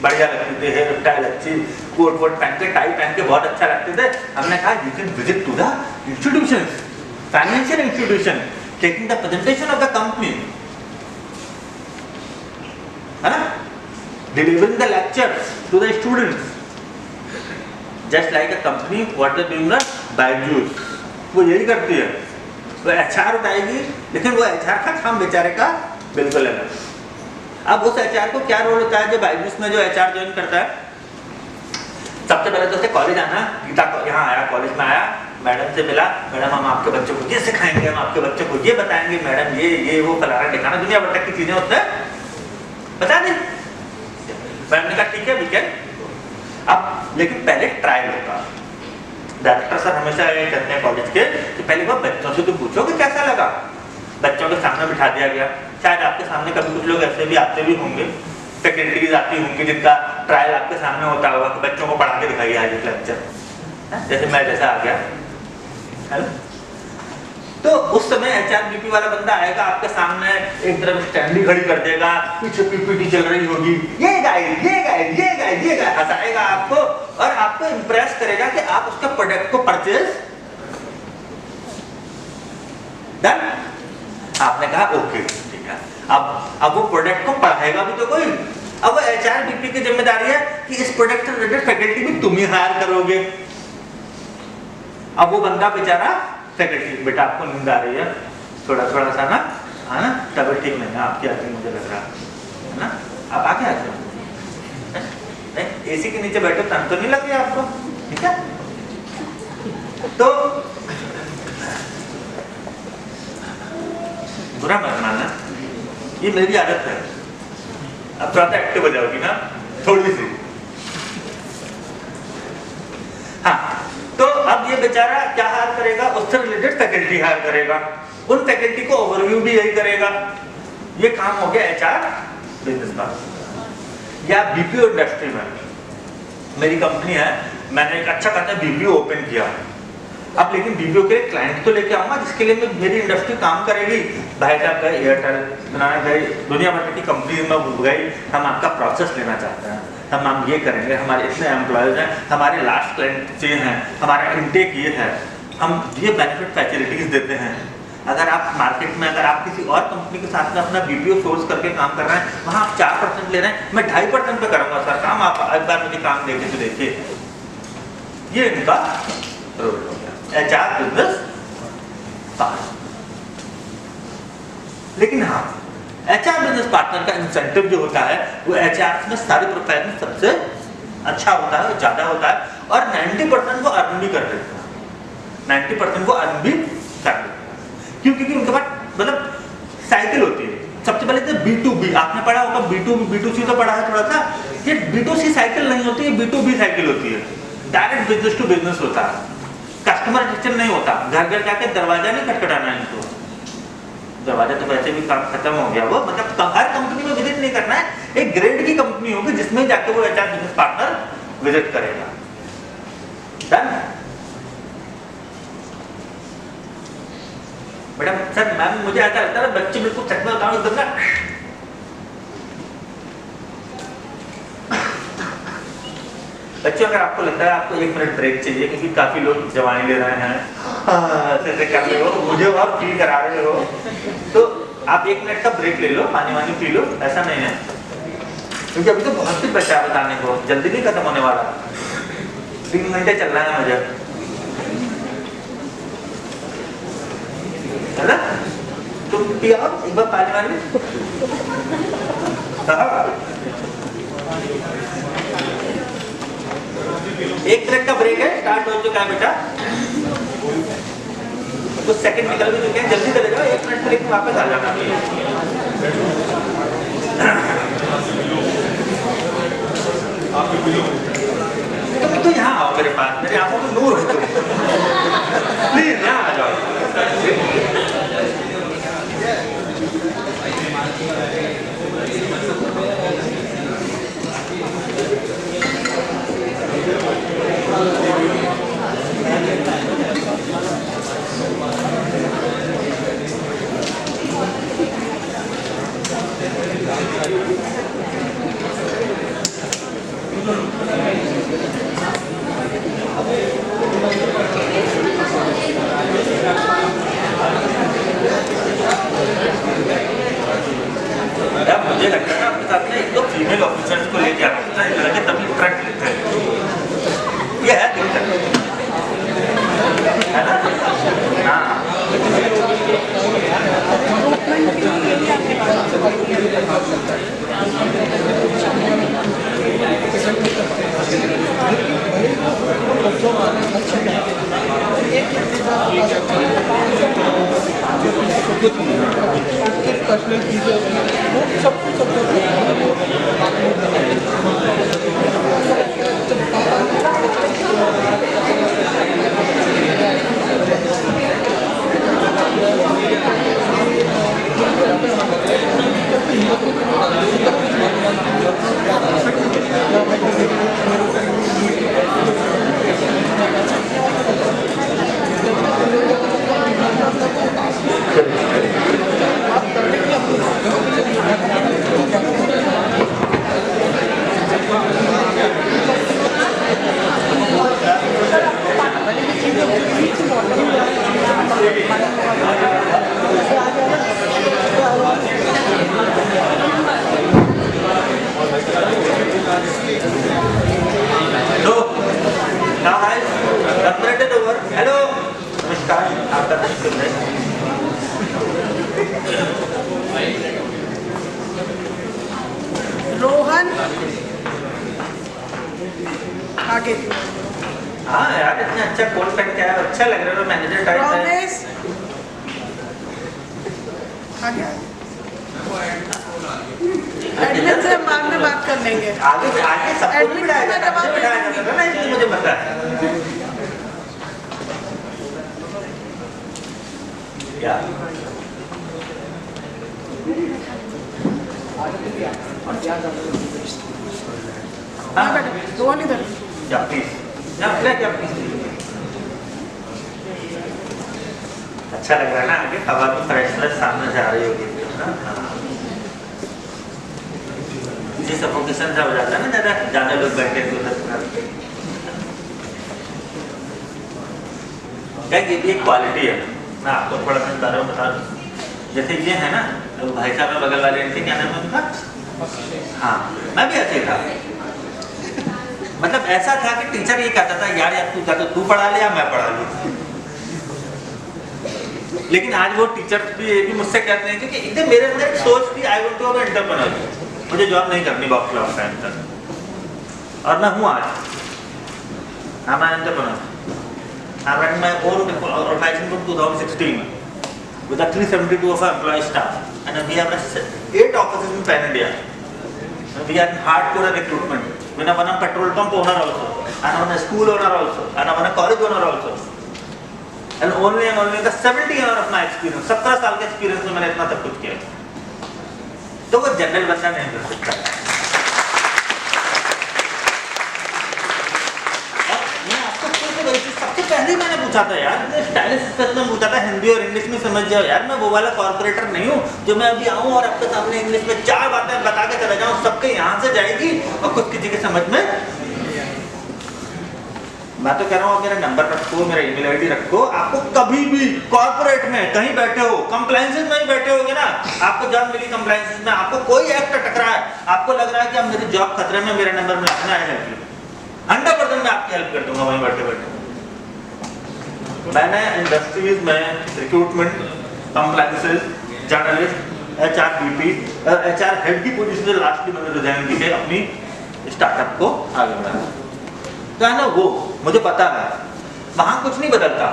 बढ़िया लगते थे, हेयर स्टाइल अच्छी, कोट वोट पहन के, टाई पहन के बहुत अच्छा लगते थे। हमने कहा you can visit to the institutions, financial institution, taking the presentation of the company, है ना, delivering the lectures to the students, just like a company what they doing the Byju's, वो यही करती है। वो एचआर उठाएगी, लेकिन वो एचआर का काम बेचारे का बिल्कुल अलग। अब उस एचआर को क्या रोल होता है जो बायजूस में जो एचआर ज्वाइन करता है? सबसे पहले तो उसे कॉलेज आना, गीता यहाँ आया, कॉलेज में आया, मैडम से मिला, मैडम हम आपके बच्चों को ये सिखाएंगे, हम आपके बच्चों को ये बताएंगे, मैडम ये वो फलाना दिखाना, दुनिया भर तक की चीजें उससे बता दें। मैम ने कहा ठीक है वीकेंड। अब लेकिन पहले ट्रायल होगा। डायरेक्टर सर हमेशा ये कहते हैं कॉलेज के कि पहले वो बच्चों से तो पूछो कि कैसा लगा। बच्चों के सामने बिठा दिया गया। शायद आपके सामने कभी कुछ लोग ऐसे भी आते भी होंगे, फैकल्टीज आती होंगी जिनका ट्रायल आपके सामने होता होगा कि बच्चों को पढ़ा के दिखाइए आज एक लेक्चर, जैसे मैं जैसा आ गया है। तो उस समय एचआरबीपी वाला बंदा आएगा आपके सामने, एक तरफ स्टैंडी खड़ी कर देगा, पीछे पीपीटी चल रही होगी, ये गाइड हंसाएगा आपको और आपको इंप्रेस करेगा कि आप उसके प्रोडक्ट को परचेज डन। आपने कहा ओके ठीक है। अब वो प्रोडक्ट को पढ़ाएगा भी तो कोई। अब वो एचआरबीपी की जिम्मेदारी है कि इस प्रोडक्ट से रिलेटेड फैकल्टी भी तुम ही हायर करोगे। अब वो बंदा बेचारा फैकल्टी, बेटा आपको नींद आ रही है, थोड़ा सा ना, है ना, तबीयत ठीक नहीं है आपकी, आती मुझे लग रहा है ना, आप आके आ जाओ, एसी के नीचे बैठो, तन तो नहीं लग रही आपको, ठीक है। तो बुरा मत मानना, ये मेरी आदत है। अब थोड़ा सा एक्टिव हो जाओगी ना, थोड़ी सी। हाँ, तो अब ये बेचारा क्या हायर करेगा, उससे रिलेटेड फैकल्टी हायर करेगा, उन फैकल्टी को ओवरव्यू भी यही करेगा। ये काम हो गया एचआर बिजनेस का। या बीपीओ इंडस्ट्री में मेरी कंपनी है, मैंने एक अच्छा खासा बीबीओ ओपन किया। अब लेकिन बीबीओ के लिए क्लाइंट तो लेके आऊंगा जिसके लिए मेरी इंडस्ट्री काम करेगी। भाई साहब गए एयरटेल बनाने गए, दुनिया भर की कंपनी में गई, हम आपका प्रोसेस लेना चाहते हैं, हम ये करेंगे, हमारे इतने एम्प्लॉयज हैं, हमारे लास्ट क्लाइंट ये हैं, हमारा इनटेक ये है, हम ये बेनिफिट फैसिलिटीज देते हैं। अगर आप मार्केट में अगर आप किसी और कंपनी के साथ में अपना बीपीओ सोर्स करके काम कर रहे हैं, वहाँ आप 4% ले रहे हैं, मैं 2.5% पे करूँगा सर काम, आप एक बार मुझे काम देखे तो देखिए। ये इनका रोल हो गया एचआर बिजनेस पार्टनर। लेकिन हाँ, एचआर बिजनेस पार्टनर का इंसेंटिव जो होता है वो एचआर में सारे प्रोफाइल में सबसे अच्छा होता है, ज़्यादा होता है, और 90% वो अर्न भी कर देते हैं, 90% वो अर्न भी कर देते हैं। क्योंकि उनके पास मतलब साइकिल होती है। सबसे पहले तो B2B आपने पढ़ा होगा, B2C तो पढ़ा है थोड़ा सा। ये B2C साइकिल नहीं होती है, B2B साइकिल होती है। डायरेक्ट बिजनेस टू बिजनेस होता है, कस्टमर रिलेशन नहीं होता, घर घर जाके दरवाजा नहीं खटखटाना है इनको, दरवाजा तो वैसे भी काम खत्म हो गया वो, मतलब हर कंपनी में विजिट नहीं करना है, एक ग्रेड की कंपनी होगी जिसमें जाके वो एचआर बिजनेस पार्टनर विजिट करेगा। डन? मैडम सर मैम मुझे ऐसा लगता है बच्चे बिल्कुल सच में बताऊं एकदम ना, बच्चों अगर आपको लगता है आपको 1 मिनट ब्रेक चाहिए क्योंकि काफी लोग जवानी ले रहे हैं, ऐसे कर रहे हो, मुझे और फील करा रहे हो, तो आप 1 मिनट का ब्रेक ले लो, पानी वानी पी लो, ऐसा नहीं है क्योंकि अभी तो बहुत कुछ बचा है बताने को, जल्दी नहीं खत्म होने वाला, 3 घंटे चल रहा है मुझे, है ना? तुम पिया एक बार पानी वानी। एक मिनट का ब्रेक है, स्टार्ट हो चुका है बेटा, कुछ सेकंड निकल भी चुके हैं, जल्दी चले जाओ, 1 मिनट ब्रेक में वापस आ जाना। तुम तो यहाँ आओ मेरे पास, मेरे आंखों में नूर है तुम, प्लीज यहाँ आ जाओ। मुझे लगता है आपके साथ में 1-2 फीमेल ऑफिसर्स को लेके आपको लगे तभी करंट लेते हैं, ये है दिक्कत, है ना? हाँ पर्सनल चीजें सब कुछ रोहन आगे। हाँ यार इतना अच्छा कोट पहन के आया, अच्छा लग रहा है, मैनेजर टाइप है। रमेश आगे। एडमिन से हम बाद में बात कर लेंगे। आगे आगे सबको भी बिठाया जाता था ना, इसलिए मुझे पता है। क्या हाँ बेटा रोहन इधर। या प्लीज क्या क्या अच्छा लग रहा है ना, आगे हवा की फ्रेशनेस सामने से आ रही होगी, ये सफोकेशन सा हो जाता है ना, ज्यादा लोग बैठे हुए। ये भी एक क्वालिटी है, मैं आपको थोड़ा सा बारे में बता दूं। जैसे ये है ना, तो भाई साहब बगल वाले इनके क्या नाम है उनका? हाँ, मैं भी ऐसे था, मतलब ऐसा था कि टीचर ये कहता था यार तू पढ़ा ले या मैं पढ़ा लूं। लेकिन आज वो टीचर भी मुझसे कहते हैं क्योंकि इतने मेरे अंदर एक सोच थी, I want to be entrepreneur, मुझे जॉब नहीं करनी बॉक्स क्लास टाइम तक, और मैं हूँ आज। I'm an entrepreneur. I ran my own organization from 2016 with a 372 of employee staff, and we have 8 offices in Pan India. We are in hardcore recruitment. We have one petrol pump owner also, and one school owner also, and one college owner also. And only the 70 year of my experience, 17 साल के experience में मैंने इतना सब कुछ किया। तो वो जनरल बंदा नहीं कर सकता। और मैं आपको सबसे पहले मैंने पूछा था यार, स्टाइलिश में पूछा था हिंदी और इंग्लिश में समझ जाओ यार, मैं वो वाला कॉर्पोरेटर नहीं हूँ जो मैं अभी आऊँ और आपके सामने इंग्लिश में 4 बातें बता के चला जाऊँ, सबके यहाँ से जाएगी और कुछ किसी के समझ में। मैं तो कह रहा हूँ मेरा नंबर रखो, मेरा ईमेल आईडी रखो, आपको कभी भी कॉर्पोरेट में कहीं बैठे हो, कंप्लायंसेस में ही बैठे होगे ना, आपको जॉब मिली कंप्लायंसेस में, आपको कोई एक्ट टकरा है, आपको लग रहा है कि अब मेरी जॉब खतरे में, मेरा नंबर मिलाना है, 100% मैं आपकी हेल्प कर दूंगा वहीं बैठे बैठे। मैंने इंडस्ट्रीज में recruitment, compliances, journalist, HR-VP, HR head की पोजीशन से लास्टली मैंने रिजाइन की है अपनी स्टार्टअप को आगे बढ़ाया। तो है ना, वो मुझे पता है वहाँ कुछ नहीं बदलता,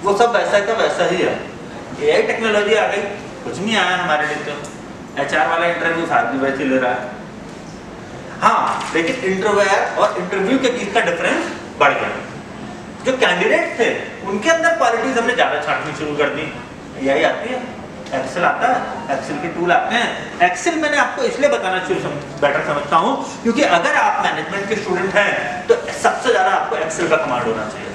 वो सब वैसा का वैसा ही है। AI टेक्नोलॉजी आ गई, कुछ नहीं आया हमारे लिए। तो HR वाला इंटरव्यू साथ वैसे ले रहा है, हाँ, लेकिन इंटरव्यूअर और इंटरव्यू के बीच का डिफरेंस बढ़ गया। जो कैंडिडेट थे उनके अंदर क्वालिटीज हमने ज़्यादा छांटनी शुरू कर दी। AI आती है, एक्सेल आता है, एक्सेल के टूल आते हैं। एक्सेल मैंने आपको इसलिए बताना बेटर समझता हूँ क्योंकि अगर आप मैनेजमेंट के स्टूडेंट हैं तो सबसे ज़्यादा आपको एक्सेल का कमांड होना चाहिए,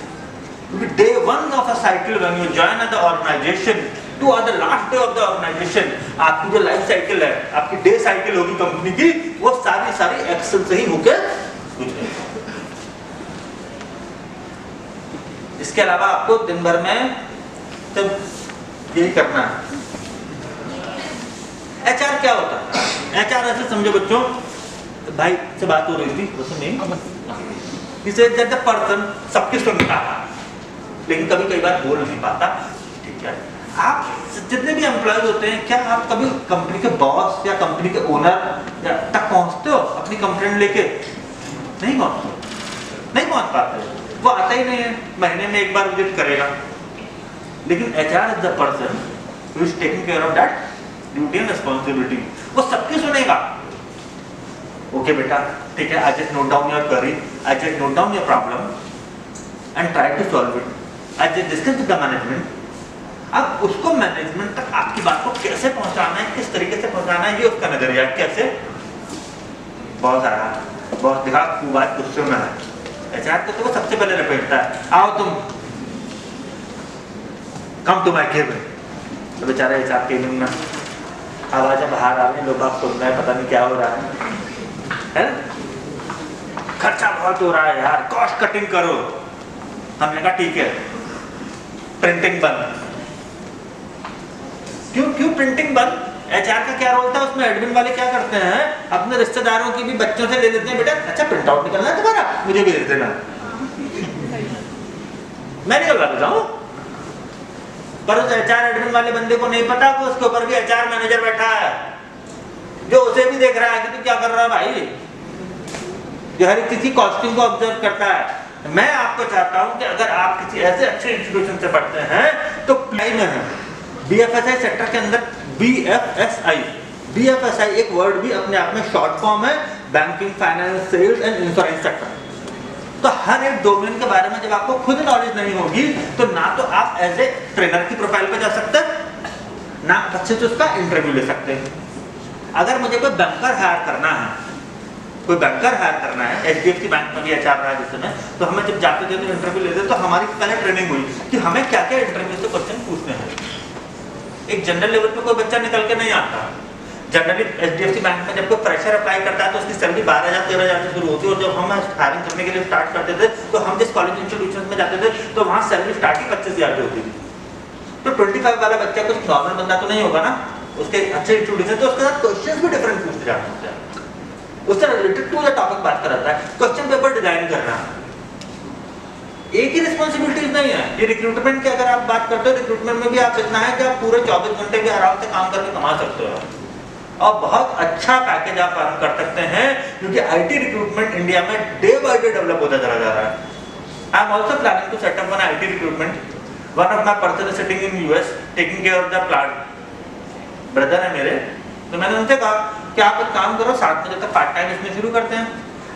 क्योंकि day 1 of a cycle when you join the organisation to the last day of the organisation, आपकी जो लाइफ साइकिल है, आपकी डे साइकिल होगी कंपनी की, वो सारी एक्सेल से ही होके गुजरेगी। इसके अलावा आपको दिन भर में तब यही करना है। HR क्या होता है? HR ऐसे समझो बच्चों, भाई से बात हो रही थी जब पर्सन सबकी सुनता है लेकिन कभी कई बार बोल नहीं पाता, ठीक है। आप जितने भी एम्प्लॉयज होते हैं, क्या आप कभी कंपनी के बॉस या कंपनी के ओनर तक पहुंचते हो अपनी कंप्लेंट लेके? नहीं पहुंच पाते, वो आता ही नहीं है, महीने में एक बार विजिट करेगा। लेकिन HR is the person who is taking care of that duty and responsibility, वो सबकी सुनेगा। ओके बेटा, ठीक है, I just note down your query, I just note down your problem and try to solve it, I just discuss with the management. अब उसको management तक आपकी बात को कैसे पहुंचाना है, किस तरीके से पहुंचाना है, ये उसका नजरिया। कैसे? बॉस आया, बॉस दिखा खूब आज गुस्से में है, HR तो वो सबसे पहले लपेटता है, आओ तुम, कम टू माय केबिन। तो बेचारा HR केबिन में आवाज़ें बाहर आ रही, लोग आप सुन रहे हैं, पता नहीं क्या हो रहा है ना? खर्चा बहुत हो रहा है यार, कॉस्ट कटिंग करो। हमने कहा ठीक है, प्रिंटिंग बंद। क्यों प्रिंटिंग बंद? HR का क्या रोल था उसमें? एडमिन वाले क्या करते हैं, अपने रिश्तेदारों की भी बच्चों से ले लेते हैं, बेटा अच्छा प्रिंट आउट निकलना है तुम्हारा, मुझे भेज देना, मैं निकलवा देता हूँ। पर उस HR एडमिन वाले बंदे को नहीं पता कि उसके ऊपर भी HR मैनेजर बैठा है जो उसे भी देख रहा है कि तू क्या कर रहा है भाई, जो हर किसी कॉस्टिंग को ऑब्जर्व करता है। मैं आपको चाहता हूं कि अगर आप किसी ऐसे अच्छे इंस्टीट्यूशन से पढ़ते हैं तो प्लाई में है BFSI सेक्टर के अंदर, BFSI एक वर्ड भी अपने आप में शॉर्ट फॉर्म है, banking, finance, sales and insurance sector. तो हर एक डोमेन के बारे में जब आपको खुद नॉलेज नहीं होगी तो ना तो आप एज ए ट्रेनर की प्रोफाइल पे जा सकते हैं, ना अच्छे से उसका इंटरव्यू ले सकते हैं। अगर मुझे कोई बैंकर हायर करना है, कोई बैंकर हायर करना है, HDFC बैंक में भी HR रहा है जिस समय, तो हमें जब जाते थे तो इंटरव्यू लेते तो हमारी पहले ट्रेनिंग हुई कि हमें क्या क्या इंटरव्यू से क्वेश्चन पूछने हैं। एक जनरल लेवल पे कोई बच्चा निकल के नहीं आता। जनरली HDFC बैंक में जब कोई फ्रेशर अप्लाई करता है तो उसकी सैलरी 12,000-13,000 से शुरू होती है, और जब हम हायरिंग करने के लिए स्टार्ट करते थे तो हम जिस कॉलेज इंस्टीट्यूशन में जाते थे तो वहाँ सैलरी स्टार्ट ही 25,000 की होती थी। तो 25 वाला बच्चा कुछ नॉर्मल बंदा तो नहीं होगा ना, उसके अच्छे इंस्टीट्यूशन, तो उसके साथ क्वेश्चंस भी डिफरेंट पूछते जाते हैं, उससे रिलेटेड टू द टॉपिक बात कराता है। क्वेश्चन पेपर डिजाइन करना एक ही रिस्पॉन्सिबिलिटीज नहीं है। ये रिक्रूटमेंट की अगर आप बात करते हो, रिक्रूटमेंट में भी आप इतना है कि आप पूरे 24 घंटे भी आराम से काम करके कमा सकते हो और बहुत अच्छा पैकेज आप अर्न कर सकते हैं, क्योंकि IT रिक्रूटमेंट इंडिया में डे बाय डे डेवलप होता चला जा रहा है। I am also planning to set up one IT recruitment. One of my person is sitting in US taking care of the plant, brother है मेरे। तो मैंने उनसे कहा कि आप एक काम करो, साथ में जब तक पार्ट टाइम इसमें शुरू करते हैं,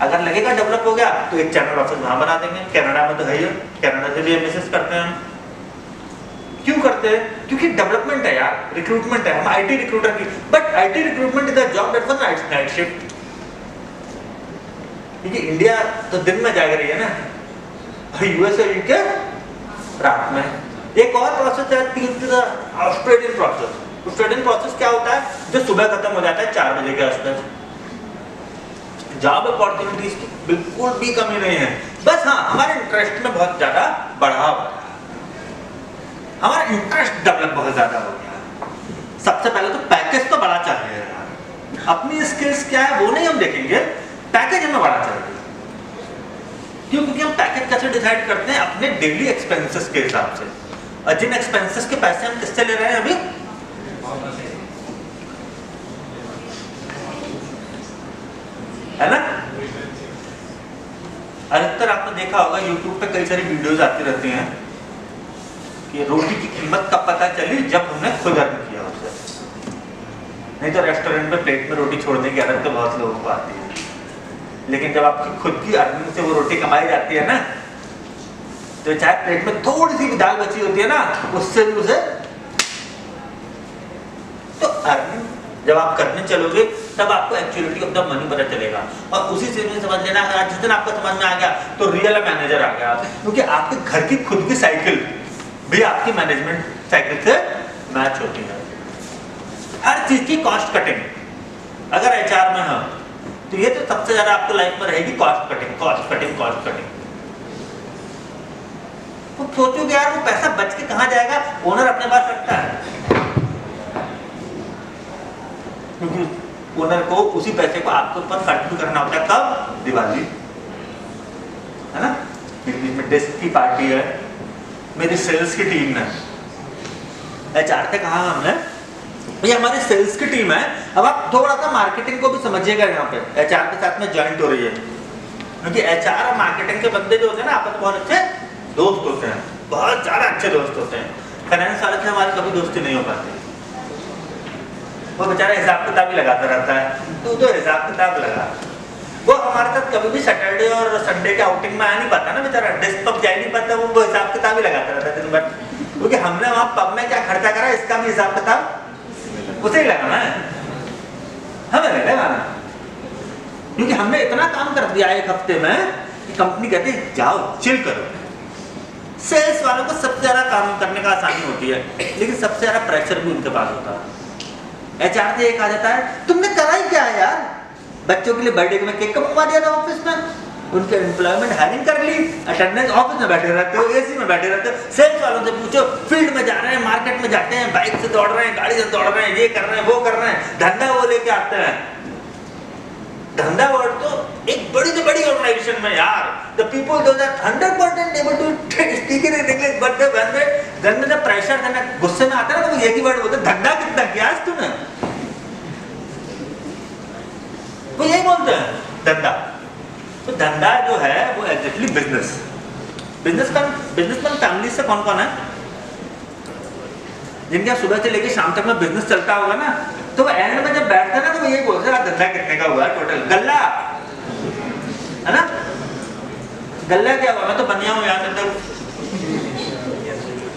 अगर लगेगा डेवलप हो गया तो एक चैनल ऑफिस वहां बना देंगे। कनाडा में तो है ही, कनाडा से भी MSS करते हैं। क्यों करते हैं? क्योंकि डेवलपमेंट है यार, रिक्रूटमेंट है, हम IT रिक्रूटर की, but IT recruitment is a job that for night shift. क्योंकि इंडिया तो दिन में जाग रही है ना, और US और UK रात में। एक और प्रोसेस है ऑस्ट्रेलियन प्रोसेस। ऑस्ट्रेलियन प्रोसेस क्या होता है? जो सुबह खत्म हो जाता है 4 बजे के आसपास। जॉब अपॉर्चुनिटीज की बिल्कुल भी कमी नहीं है, बस हाँ हमारे इंटरेस्ट में बहुत ज्यादा बढ़ाव है, हमारा इंटरेस्ट डेवलप बहुत ज्यादा हो गया। सबसे पहले तो पैकेज तो बड़ा चाहिए, अपनी स्किल्स क्या है वो नहीं हम देखेंगे, पैकेज हमें बड़ा चाहिए। क्यों? क्योंकि हम पैकेज कैसे डिसाइड करते हैं? अपने डेली एक्सपेंसेस के हिसाब से, और जिन एक्सपेंसेस के पैसे हम किससे ले रहे हैं अभी, है ना। अधिकतर आपने देखा होगा YouTube पे कई सारी वीडियोस आती रहती हैं कि रोटी की कीमत कब पता चली, जब हमने खुद अर्न किया उसे। नहीं तो रेस्टोरेंट में प्लेट में रोटी छोड़ने की आदत तो बहुत लोगों को आती है, लेकिन जब आपकी खुद की अर्निंग से वो रोटी कमाई जाती है ना, तो चाहे प्लेट में थोड़ी सी भी दाल बची होती है ना, उससे भी उसे, तो अर्निंग जब आप करने चलोगे तब आपको एक्चुअलिटी ऑफ द मनी पता चलेगा। और उसी से समझ लेना, अगर जिस दिन आपको समझ में आ गया तो रियल मैनेजर आ गया, क्योंकि आपके घर की खुद की साइकिल भी आपकी मैनेजमेंट साइकिल से मैच होती है। हर चीज की कॉस्ट कटिंग अगर HR में है तो ये तो सबसे ज्यादा आपको लाइफ में रहेगी, cost cutting, cost cutting, cost cutting. तो सोचोगे यार वो पैसा बच के कहाँ जाएगा? ओनर अपने पास रखता है, क्योंकि ओनर को उसी पैसे को आपके ऊपर खर्च भी करना होता है। कब? दिवाली, है ना। बीच में डेस्क की पार्टी है, मेरी सेल्स की टीम है, HR से कहा हमने ये हमारी सेल्स की टीम है। अब आप थोड़ा सा मार्केटिंग को भी समझिएगा, यहाँ पे HR के साथ में ज्वाइंट हो रही है, क्योंकि HR और मार्केटिंग के बंदे जो होते हैं ना, आपस में बहुत अच्छे दोस्त होते हैं, बहुत ज्यादा अच्छे दोस्त होते हैं। फाइनेंस वाले से हमारी कभी दोस्ती नहीं हो पाती, वो बेचारा हिसाब किताब ही लगाता रहता है, तो हिसाब किताब लगा, वो हमारे साथ कभी भी सैटरडे और संडे के आउटिंग में आ नहीं पाता ना बेचारा, डेस्क पर जा ही नहीं पाता, वो हिसाब किताब ही लगाता रहता है दिन भर, क्योंकि हमने वहाँ पब में क्या खर्चा करा इसका भी हिसाब किताब उसे ही लगाना है, हमें नहीं लगाना, क्योंकि हमने इतना काम कर दिया एक हफ्ते में कि कंपनी कहती है जाओ चिल करो। सेल्स वालों को सबसे ज्यादा काम करने का आसानी होती है, लेकिन सबसे ज्यादा प्रेशर भी उनके पास होता है। HR से एक आ जाता है, तुमने करा ही क्या है यार, बच्चों के लिए बर्थडे में केक मंगवा दिया था ऑफिस में, उनके एम्प्लॉयमेंट हायरिंग कर ली, अटेंडेंस ऑफिस में बैठे रहते हो, AC में बैठे रहते हो। सेल्स वालों से पूछो, फील्ड में जा रहे हैं, मार्केट में जाते हैं, बाइक से दौड़ रहे हैं, गाड़ी से दौड़ रहे हैं, ये कर रहे हैं, वो कर रहे हैं, धंधा वो लेके आते हैं। धंधा वर्ड तो एक बड़ी से बड़ी ऑर्गेनाइजेशन में यार, the people those are 100% able to speak in English, but when the pressure देना गुस्से में आता है ना, तो एक ही वर्ड बोलते हैं, धंधा कितना किया आज तूने, वो यही बोलते हैं धंधा। तो धंधा जो है वो एग्जैक्टली बिजनेसमैन फैमिली से कौन कौन है जिनके सुबह से लेके शाम तक में बिजनेस चलता होगा ना, तो वो एंड में जब बैठता है ना, तो वो यही बोलते हैं धंधा कितने का हुआ टोटल, गल्ला है ना, गल्ला क्या हुआ, मैं तो बनिया हूँ यार,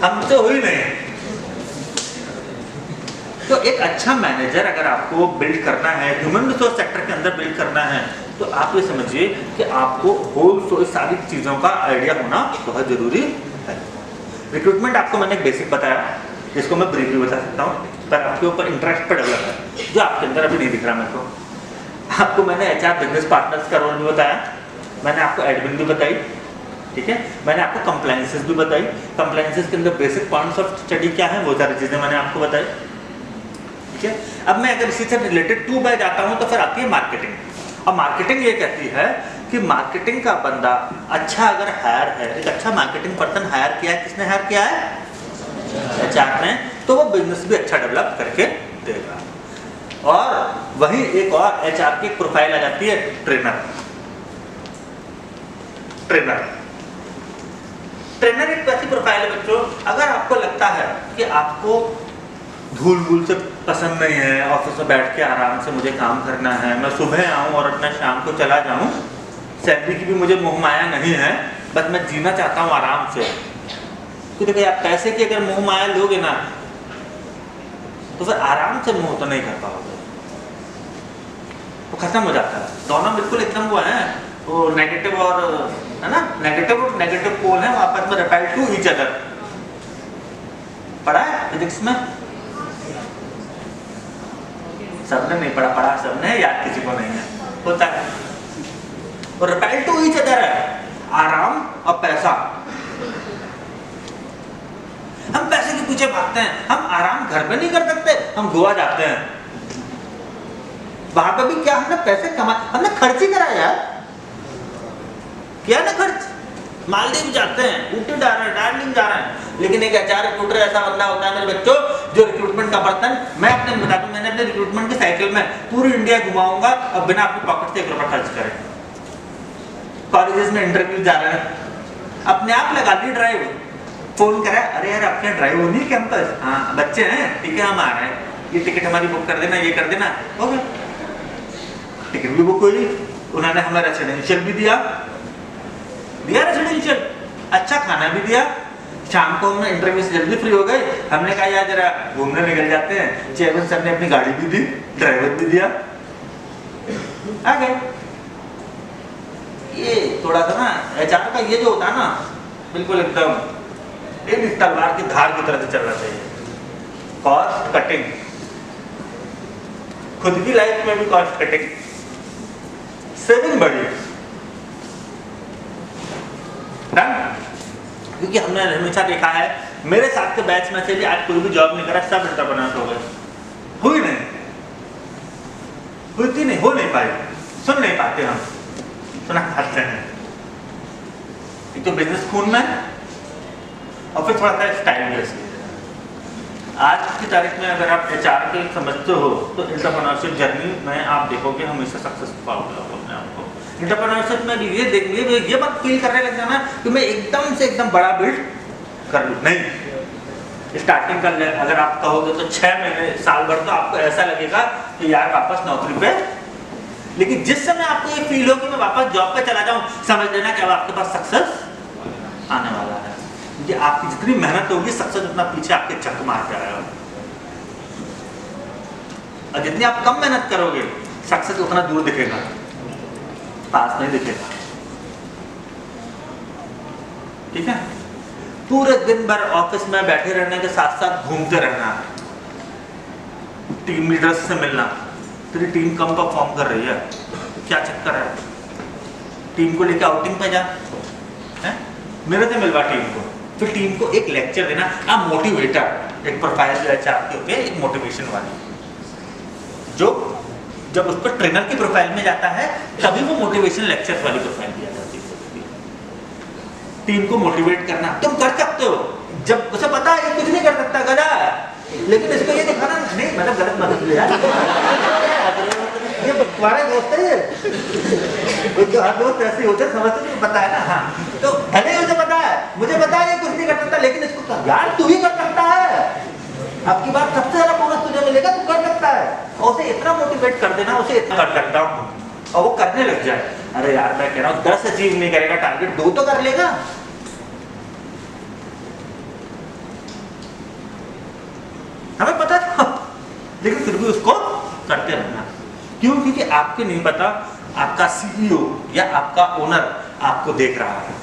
हमसे हुई नहीं। तो एक अच्छा मैनेजर अगर आपको बिल्ड करना है, ह्यूमन रिसोर्स सेक्टर के अंदर बिल्ड करना है, तो आप ये समझिए कि आपको होल तो इस सारी चीज़ों का आइडिया होना बहुत ज़रूरी है। रिक्रूटमेंट आपको मैंने एक बेसिक बताया, जिसको मैं ब्रीफली बता सकता हूँ, पर आपके ऊपर इंटरेस्ट पर डेवलप है, जो आपके अंदर अभी नहीं दिख रहा मेरे को। आपको मैंने HR बिजनेस पार्टनर्स का रोल भी बताया, मैंने आपको एडमिन भी बताई, ठीक है, मैंने आपको कंप्लायंसेस भी बताई, कंप्लायंसेस के अंदर बेसिक पॉइंट्स ऑफ स्टडी क्या है वो सारी चीज़ें मैंने आपको बताई, ठीक है। अब मैं अगर इसी से रिलेटेड 2 बाय जाता हूँ तो फिर आती है मार्केटिंग। अब मार्केटिंग ये कहती है कि मार्केटिंग का बंदा अच्छा अगर हायर है, एक अच्छा मार्केटिंग पर्सन हायर किया है, किसने हायर किया है? HR ने, तो वो बिजनेस भी अच्छा डेवलप करके देगा। और वहीं एक और HR की प्रोफाइल आ जाती है, ट्रेनर। ट्रेनर एक ऐसी प्रोफाइल है बच्चों, अगर आपको लगता है कि आपको धूल से पसंद नहीं है, ऑफिस में बैठ के आराम से मुझे काम करना है, मैं सुबह आऊँ और अपना शाम को चला जाऊँ, सैलरी की भी मुझे मोह माया नहीं है, बस मैं जीना चाहता हूँ आराम से। तो देखिए आप पैसे की अगर मोह माया लोगे ना तो फिर आराम से मोह तो नहीं कर पाओगे, वो खत्म हो जाता है। दोनों बिल्कुल एकदम वो है, वो नेगेटिव और है ना, नेगेटिव पोल है, आपस में रिपेल टू ईच अदर। पढ़ा है फिजिक्स में? सबने नहीं पढ़ा सबने, याद किसी को नहीं है, होता है। और रिपेल टू ईच अदर है, आराम और पैसा। हम पैसे के पीछे भागते हैं, हम आराम घर पे नहीं कर सकते, हम गोवा जाते हैं, वहां पे भी क्या हमने पैसे कमाए, हमने खर्च ही करा यार, किया ना खर्च। मालदीव जाते हैं, ऊटी जा रहे हैं, दार्जिलिंग जा रहे हैं, लेकिन एक HR रिक्रूटर ऐसा बंदा होता है मेरे बच्चों, जो रिक्रूटमेंट का पर्सन, मैं अपने बता दूं, मैंने अपने रिक्रूटमेंट की साइकिल में पूरी इंडिया घुमाऊंगा और बिना अपनी पॉकेट से 1 रुपया खर्च करें। कॉलेजेस में इंटरव्यू जा रहे हैं, अपने आप लगा ली ड्राइव, फोन करा, अरे यार आपके ड्राइव होनी है कैंपस, हाँ बच्चे हैं, ठीक है हम आ रहे हैं, ये टिकट हमारी बुक कर देना, ये कर देना, हो गया, टिकट भी बुक हुई, उन्होंने हमें रेसिडेंशियल भी दिया रेसिडेंशियल, अच्छा खाना भी दिया, शाम को हम इंटरव्यू से जल्दी फ्री हो गए, हमने कहा यार जरा घूमने निकल जाते हैं, चेयरमैन सर ने अपनी गाड़ी भी दी, ड्राइवर भी दिया, आ गए। ये थोड़ा सा ना HR का ये जो होता है ना, बिल्कुल एकदम इन तलवार की धार की तरह से चलना चाहिए। कॉस्ट कटिंग, खुद की लाइफ में भी कॉस्ट कटिंग, सेविंग बड़ी, क्योंकि हमने हमेशा देखा है, मेरे साथ के बैच में से भी आज कोई भी जॉब नहीं करा, सब एंटरप्रेन्योर हो गए, हुई नहीं, हुई नहीं, हो नहीं पाई, सुन नहीं पाते हम, सुना पाते हैं, एक तो बिजनेस खून में और फिर थोड़ा सा स्टाइल भी। आज की तारीख में अगर आप HR के समझते हो तो एंटरप्रेन्योरशिप जर्नी में आप देखोगे हमेशा सक्सेसफुल पाओगे अपने आप को। एंटरप्रेन्योरशिप में भी ये देखिए, ये मत फील करने लग जाना कि मैं एकदम से एकदम बड़ा बिल्ड कर लूँ, नहीं। स्टार्टिंग का अगर आप कहोगे तो 6 महीने साल भर तो आपको ऐसा लगेगा कि यार वापस नौकरी पे, लेकिन जिस समय आपको ये फील हो कि मैं वापस जॉब पे चला जाऊँ, समझ लेना कि अब आपके पास सक्सेस आने वाला है, क्योंकि आपकी जितनी मेहनत होगी सक्सेस उतना पीछे आपके चक मार के आएगा, और जितनी आप कम मेहनत करोगे सक्सेस उतना दूर दिखेगा, पास नहीं दिखेगा, ठीक है। पूरे दिन भर ऑफिस में बैठे रहने के साथ साथ घूमते रहना, टीम लीडर्स से मिलना, तेरी टीम कम परफॉर्म कर रही है, क्या चक्कर है, टीम को लेकर आउटिंग पे जा, है? मेरे से मिलवा टीम को, फिर टीम को एक लेक्चर देना, आप मोटिवेटर, एक प्रोफाइल HR के होते हैं, एक मोटिवेशन वाली, जो जब उस पर ट्रेनर की प्रोफाइल में जाता है तभी वो मोटिवेशन लेक्चर वाली प्रोफाइल दिया जाती है। टीम को मोटिवेट करना तुम कर सकते हो, जब उसे पता है ये कुछ नहीं कर सकता गधा, लेकिन इसको ये दिखाना नहीं, मतलब गलत मत ले यार, ये तुम्हारे दोस्त है, जो हर दोस्त ऐसे होते हैं, समझते हो, पता है ना, हाँ, तो भले उसे पता है, मुझे पता है ये कुछ नहीं कर सकता, लेकिन इसको यार तू ही कर सकता है, आपकी बात सबसे ज्यादा बोनस तुझे मिलेगा, तू कर सकता है, और उसे इतना मोटिवेट कर देना, उसे इतना कर सकता हूँ, और वो करने लग जाए, अरे यार मैं कह रहा हूँ 10 अचीव नहीं करेगा, टारगेट 2 तो कर लेगा, हमें पता था, लेकिन फिर भी उसको करते रहना, क्यों? क्योंकि आपके नहीं पता आपका सीईओ या आपका ओनर आपको देख रहा है,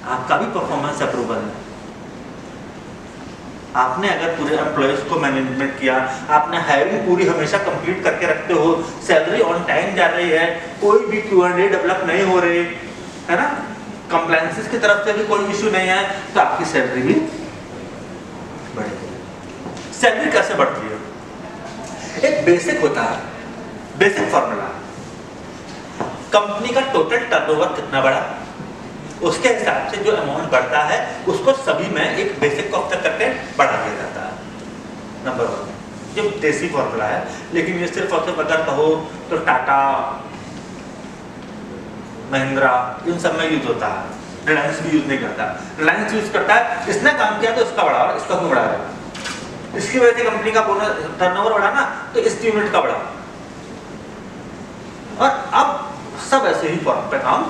आपका भी परफॉर्मेंस अप्रूवल है। आपने अगर पूरे एम्प्लॉयज को मैनेजमेंट किया, आपने हायरिंग पूरी हमेशा कंप्लीट करके रखते हो, सैलरी ऑन टाइम जा रही है, कोई भी Q&A डेवलप नहीं हो रही है ना, कंप्लायंसेस की तरफ से भी कोई इशू नहीं है, तो आपकी सैलरी भी बढ़ेगी। सैलरी कैसे बढ़ती है? एक बेसिक होता है, बेसिक फॉर्मूला, कंपनी का टोटल टर्नओवर कितना बढ़ा, उसके हिसाब से जो अमाउंट बढ़ता है उसको सभी में एक बेसिक कॉस्ट तक करके बढ़ा दिया जाता है। नंबर 1 जो देसी फॉर्मूला है, लेकिन ये सिर्फ और सिर्फ अगर कहो तो टाटा, महिंद्रा, इन सब में यूज होता है, रिलायंस भी यूज नहीं करता। रिलायंस यूज करता है, इसने काम किया तो इसका बढ़ा, इसका क्यों बढ़ा रहा है, इसकी वजह से कंपनी का बोनस टर्नओवर बढ़ा ना, तो इस यूनिट का बढ़ा। और अब सब ऐसे ही फॉर्म पे काम,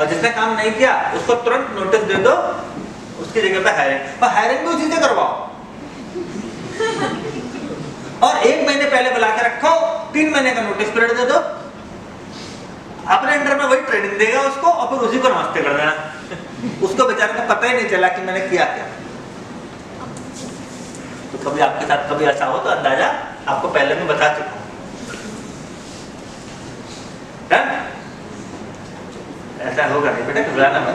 और जिसने काम नहीं किया उसको तुरंत नोटिस दे दो, उसकी जगह पे हायरिंग, और हायरिंग भी उसी से करवाओ। और 1 महीने पहले बुला के रखो, 3 महीने का नोटिस पीरियड दे दो, अपने अंडर में वही ट्रेनिंग देगा उसको, और फिर उसी को नमस्ते कर देना। उसको बेचारे को पता ही नहीं चला कि मैंने किया क्या। तो कभी आपके साथ कभी ऐसा हो तो अंदाजा आपको पहले मैं बता चुका हूं। ऐसा होगा नहीं बेटा, घबराना मत।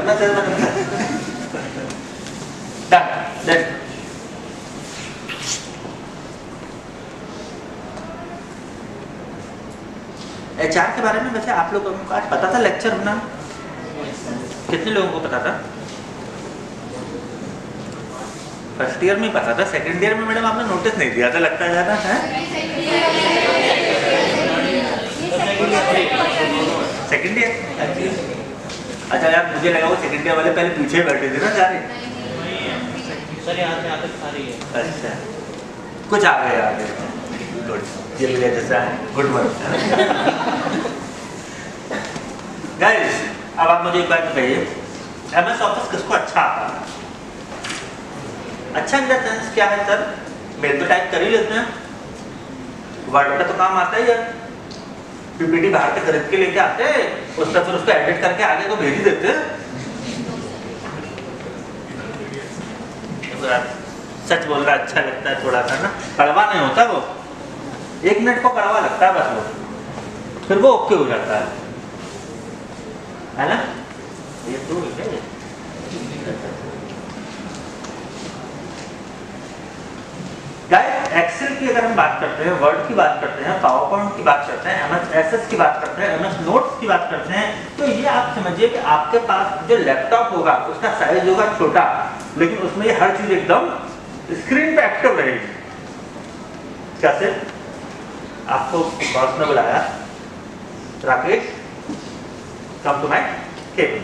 HR के बारे में वैसे आप लोगों को आज पता था लेक्चर होना? कितने लोगों को पता था? फर्स्ट ईयर में पता था, सेकंड ईयर में मैडम आपने नोटिस नहीं दिया था लगता है ज़्यादा है? Second year? अच्छा यार, मुझे लगा वो सेकंड ईयर वाले पहले पीछे बैठे थे ना सारे। सर यहाँ से आते सारी है। अच्छा, कुछ आ गए आगे। गुड, ये मेरे जैसा है, गुड वर्क। गाइस, अब आप मुझे एक बात बताइए, MS ऑफिस किसको अच्छा आता है? अच्छा इन द सेंस क्या है सर, मेल तो टाइप कर ही लेते हैं, वर्ड का तो काम आता ही है, PPT बाहर से खरीद के लेके आते हैं, उसका फिर उसको एडिट करके आगे को भेज ही देते हैं। सच बोल रहा अच्छा लगता है थोड़ा सा ना, कड़वा नहीं होता वो, 1 मिनट को कड़वा लगता है बस वो, फिर वो ओके हो जाता है ना? ये तो है। गाइस, एक्सेल की अगर हम बात करते हैं, वर्ड की बात करते हैं, पावर पॉइंट की बात करते हैं, MS एक्सेस की बात करते हैं, MS नोट्स की बात करते हैं, तो ये आप समझिए कि आपके पास जो लैपटॉप होगा उसका साइज होगा छोटा, लेकिन उसमें ये हर चीज एकदम स्क्रीन पे एक्टिव रहेगी। कैसे? आपको बॉस ने बुलाया, Rakesh come to my cabin,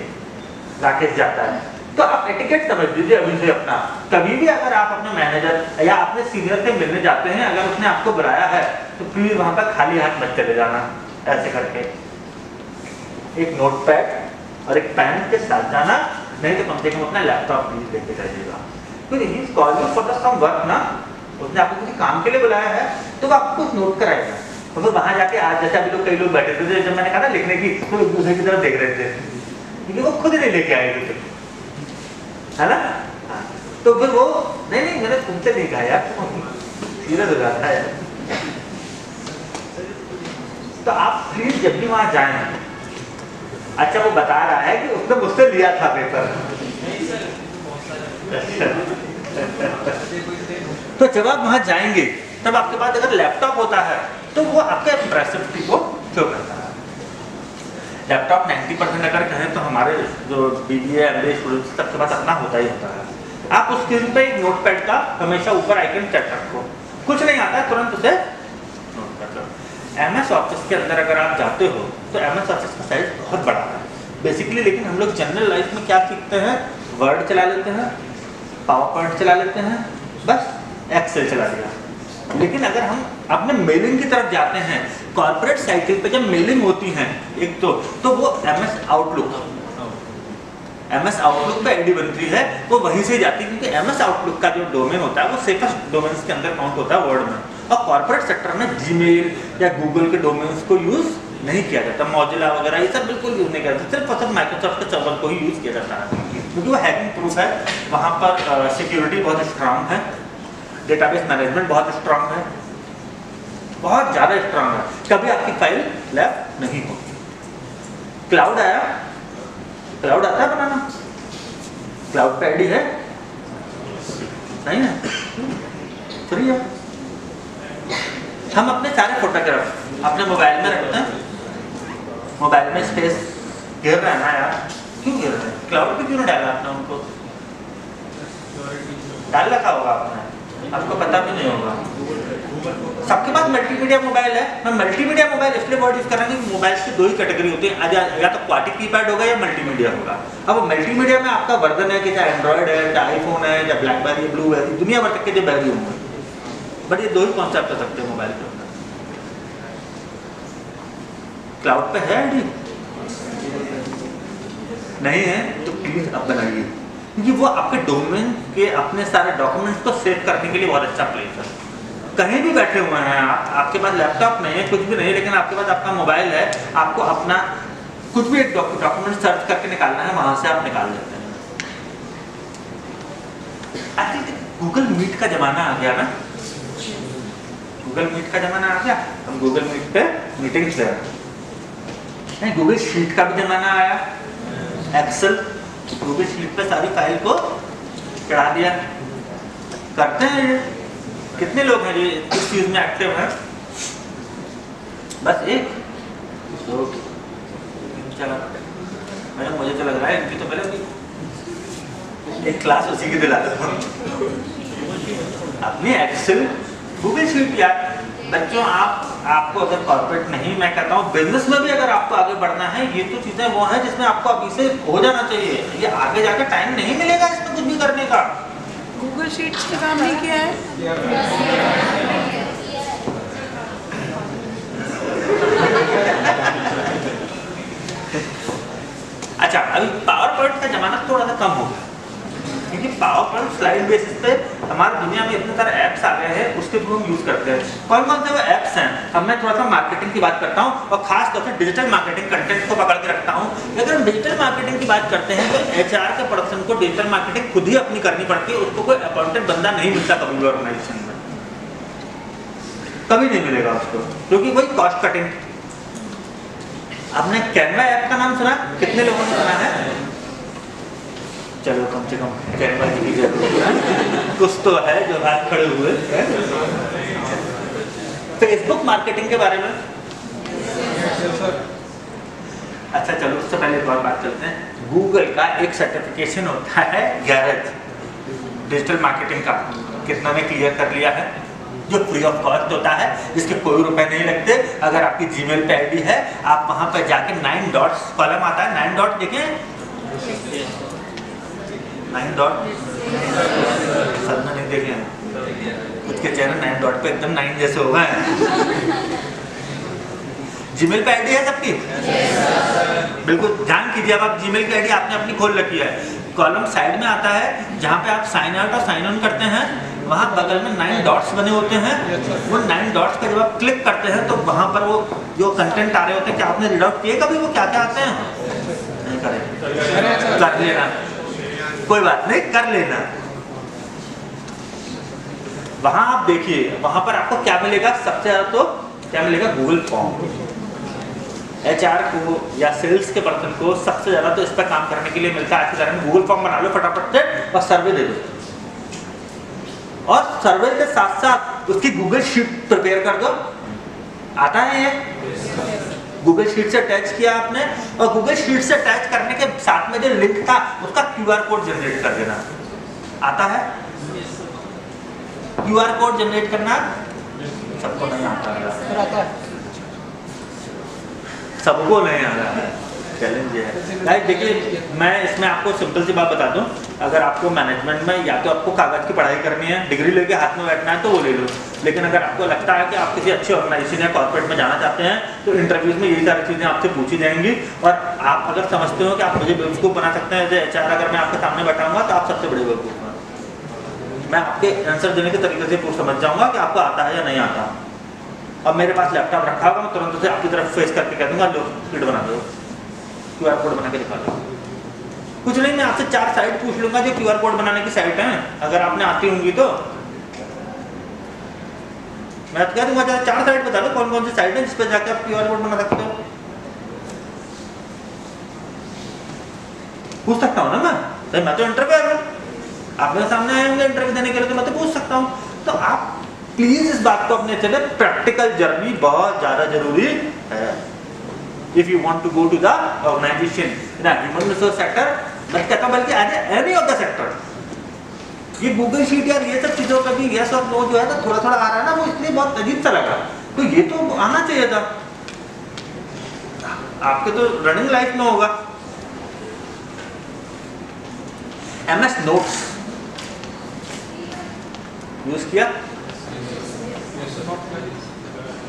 Rakesh जाता है, तो आप एटिकेट समझ लीजिए अभी से अपना। कभी भी अगर आप अपने मैनेजर या अपने सीनियर से मिलने जाते हैं, अगर उसने आपको बुलाया है तो प्लीज वहां पर खाली हाथ मत चले जाना, ऐसे करके एक नोटपैड और एक पेन के साथ जाना, नहीं तो कम से कम अपना लैपटॉप प्लीज लेके जाइएगा, क्योंकि he is calling for the some work ना, उसने आपको किसी काम के लिए बुलाया है तो वो आपको कुछ नोट कराएगा। तो फिर वहां जाके आज जैसे अभी लोग कई लोग बैठे थे, जब मैंने कहा ना लिखने की, तो एक दूसरे की तरफ देख रहे थे, क्योंकि वो खुद ही नहीं लेके आए थे, है ना? हाँ। तो फिर वो नहीं मैंने तुमसे नहीं कहा यार, सीरियस हो जाता है। तो आप प्लीज जब भी वहां जाएं, अच्छा वो बता रहा है कि उसने मुझसे लिया था पेपर, तो जब आप वहां जाएंगे तब आपके पास अगर लैपटॉप होता है तो वो आपके इम्प्रेसिविटी को शो करता है। लैपटॉप 90% अगर कहें तो हमारे जो BBA MBA स्टूडेंट्स सबके पास अपना होता ही होता है। आप उस स्क्रीन पे एक नोटपैड का हमेशा ऊपर आइकन सेट रखो, कुछ नहीं आता है तुरंत उसे नोट कर लो। MS ऑफिस के अंदर अगर आप जाते हो तो MS ऑफिस का साइज बहुत बड़ा है बेसिकली, लेकिन हम लोग जनरल लाइफ में क्या सीखते हैं, वर्ड चला लेते हैं, पावर पॉइंट चला लेते हैं, बस एक्सेल चला लिया। लेकिन अगर हम अपने मेलिंग की तरफ जाते हैं, कॉर्पोरेट साइकिल पे जब मेलिंग होती है एक तो वो MS आउटलुक पे आईडी बनती है, वो वहीं से जाती है, क्योंकि MS आउटलुक का जो डोमेन होता है वो सेफेस्ट डोमेन्स के अंदर काउंट होता है वर्ड में। और कॉर्पोरेट सेक्टर में जीमेल या गूगल के डोमेन्स को यूज नहीं किया जाता, मॉजिला वगैरह ये सब बिल्कुल यूज नहीं किया जाता, सिर्फ और सिर्फ माइक्रोसॉफ्ट के सर्वर को ही यूज किया जाता है, क्योंकि वो हैकिंग प्रूफ है, वहाँ पर सिक्योरिटी बहुत स्ट्रांग है, डेटाबेस मैनेजमेंट बहुत स्ट्रांग है, बहुत ज़्यादा स्ट्रांग है, कभी आपकी फाइल लेफ्ट नहीं होगी। क्लाउड आया, क्लाउड आता है बनाना, क्लाउड पे आईडी है नहीं है, फ्री है। हम अपने सारे फोटोग्राफ अपने मोबाइल में रखते हैं, मोबाइल में स्पेस घेर रहा है ना यार, क्यों घेर रहे हैं? क्लाउड पे क्यों नहीं डाला आपने उनको? डाल रखा होगा आपने, आपको पता भी नहीं होगा। सबके पास मल्टीमीडिया मोबाइल है। मैं मल्टीमीडिया मोबाइल इसलिए वर्ड यूज कर रहा हूँ कि मोबाइल की दो ही कैटेगरी होती है, या तो क्वाटी कीपैड होगा या मल्टीमीडिया होगा। अब मल्टीमीडिया में आपका वर्जन है कि चाहे एंड्रॉइड है, चाहे आईफोन है, चाहे ब्लैकबेरी, ब्लूबेरी, दुनिया भर तक के जो बैरी होंगे, बट ये दो ही कॉन्सेप्ट हो सकते हैं मोबाइल के अंदर। क्लाउड पे है आईडी नहीं है तो प्लीज अब बनाइए, क्योंकि वो आपके डोमेन के अपने सारे डॉक्यूमेंट्स को सेव करने के लिए बहुत अच्छा प्लेस है। कहीं भी बैठे हुए हैं आप, आपके पास लैपटॉप नहीं है, कुछ भी नहीं है, लेकिन आपके पास आपका मोबाइल है, आपको अपना कुछ भी एक डॉक्यूमेंट सर्च करके निकालना है, वहां से आप निकाल लेते हैं। आखिर गूगल मीट का जमाना आ गया ना, गूगल मीट का जमाना आ गया, हम गूगल मीट पे मीटिंग्स ले रहे हैं। गूगल शीट का भी जमाना आया, एक्सेल, गूगल शीट पे सारी फाइल को चढ़ा दिया, करते हैं ये। कितने लोग हैं जो इस चीज में एक्टिव हैं? बस एक दो चला, मैडम मुझे तो लग रहा है इनकी तो पहले एक क्लास उसी की दिला देता हूँ। अपनी एक्सेल, गूगल शीट यार बच्चों, आपको अगर कॉर्पोरेट नहीं, मैं कहता हूँ बिजनेस में भी अगर आपको आगे बढ़ना है, ये तो चीजें वो है जिसमें आपको अभी से हो जाना चाहिए। ये आगे जाकर टाइम नहीं मिलेगा इसमें कुछ भी करने का। गूगल शीट्स पे काम नहीं किया है? अच्छा, अभी पावर पॉइंट का जमाना थोड़ा सा कम हो गया, क्योंकि पावर पॉइंट स्लाइड बेसिस पे हमारी दुनिया में इतने सारे ऐप्स आ गए हैं, उसके थ्रू हम यूज करते हैं। कौन कौन से वो ऐप्स हैं? अब मैं थोड़ा सा मार्केटिंग की बात करता हूँ, और खास तौर से डिजिटल मार्केटिंग कंटेंट को पकड़ के रखता हूँ। अगर हम डिजिटल मार्केटिंग की बात करते हैं तो HR के पर्सन को डिजिटल मार्केटिंग खुद ही अपनी करनी पड़ती है, उसको कोई अपॉइंटेड बंदा नहीं मिलता कभी भी ऑर्गेनाइजेशन में, कभी नहीं मिलेगा उसको, क्योंकि वही कॉस्ट कटिंग। आपने कैनवा ऐप का नाम सुना? कितने लोगों ने सुना है? चलो कम से कम कैनवा की जरूरत कुछ तो है जो हाथ खड़े हुए। फेसबुक मार्केटिंग के बारे में अच्छा चलो उससे पहले एक और बात करते हैं। गूगल का एक सर्टिफिकेशन होता है गैरेज डिजिटल मार्केटिंग का, कितना ने क्लियर कर लिया है, जो फ्री ऑफ कॉस्ट होता है, जिसके कोई रुपए नहीं लगते। अगर आपकी जीमेल पे आईडी है, आप वहां पर जाके 9 डॉट्स कॉलम आता है, 9 डॉट देखें, 9 डॉट सब नहीं देखे, खुद के चेहरे 9 डॉट पे एकदम 9 जैसे हो गए। जीमेल पे आईडी है सबकी? बिल्कुल ध्यान कीजिए, अब आप जीमेल की आईडी आपने अपनी खोल रखी है, कॉलम साइड में आता है जहाँ पे आप साइन आउट और साइन ऑन करते हैं, वहाँ बगल में 9 डॉट्स बने होते हैं। वो 9 डॉट्स पे जब आप क्लिक करते हैं तो वहाँ पर वो जो कंटेंट आ रहे होते हैं, क्या आपने रीड आउट किए कभी वो क्या क्या आते हैं? नहीं करें, कर लेना, कोई बात नहीं, कर लेना। वहां आप देखिए, वहां पर आपको क्या मिलेगा? सबसे ज्यादा तो क्या मिलेगा? Google form. HR को या सेल्स के पर्सन को सबसे ज्यादा तो इस पर काम करने के लिए मिलता है। आज के टाइम गूगल फॉर्म बना लो फटाफट से और सर्वे दे दो, और सर्वे के साथ साथ उसकी गूगल शीट प्रिपेयर कर दो। आता है ये? गूगल शीट से अटैच किया आपने, और गूगल शीट से अटैच करने के साथ में जो लिंक था उसका QR कोड जनरेट कर देना। आता है? QR कोड जनरेट करना सबको नहीं आता है, सबको नहीं आ रहा है, चैलेंज है। गाइस देखिए, मैं इसमें आपको सिंपल सी बात बता दूं, अगर आपको मैनेजमेंट में या तो आपको कागज की पढ़ाई करनी है, डिग्री लेके हाथ में बैठना है तो वो ले लो, लेकिन अगर आपको लगता है कि आप किसी अच्छे ऑर्गेनाइजेशन या कॉर्पोरेट में जाना चाहते हैं तो इंटरव्यूज में यही सारी चीज़ें आपसे पूछी जाएंगी। और आप अगर समझते हो कि आप मुझे बेवकूफ़ बना सकते हैं, HR अगर मैं आपके सामने बैठा हूँ तो आप सबसे बड़े बेवकूफ़ हैं। मैं आपके आंसर देने के तरीके से पूछ समझ जाऊंगा कि आपको आता है या नहीं आता। अब मेरे पास लैपटॉप रखा होगा, मैं तुरंत से आपकी तरफ फेस करके कह दूंगा लो शीट बना दो, QR कोड बना के दिखा दो। कुछ नहीं, मैं आपसे 4 साइट पूछ लूंगा जो QR कोड बनाने की साइट है, अगर आपने आती होंगी तो मैं तो कह दूंगा 4 साइट बता दो कौन कौन सी साइट है जिस पे जाके आप QR कोड बना सकते हो। पूछ सकता हूँ ना मैं तो इंटरव्यूअर हूँ, आप मेरे सामने आए होंगे इंटरव्यू देने के लिए, तो मैं तो पूछ सकता हूँ। तो आप प्लीज इस बात को अपने चले, प्रैक्टिकल जर्नी बहुत ज्यादा जरूरी है। If you want to go to the organisation in human resource sector, मैं कहता हूँ बल्कि एनी ऑफ द सेक्टर, ये गूगल शीट या ये सब चीजों का भी यस और नो जो है ना थोड़ा थोड़ा आ रहा है ना, वो इसलिए बहुत अजीब सा लगा। तो ये तो आना चाहिए था, आपके तो रनिंग लाइफ में होगा। MS नोट्स यूज किया,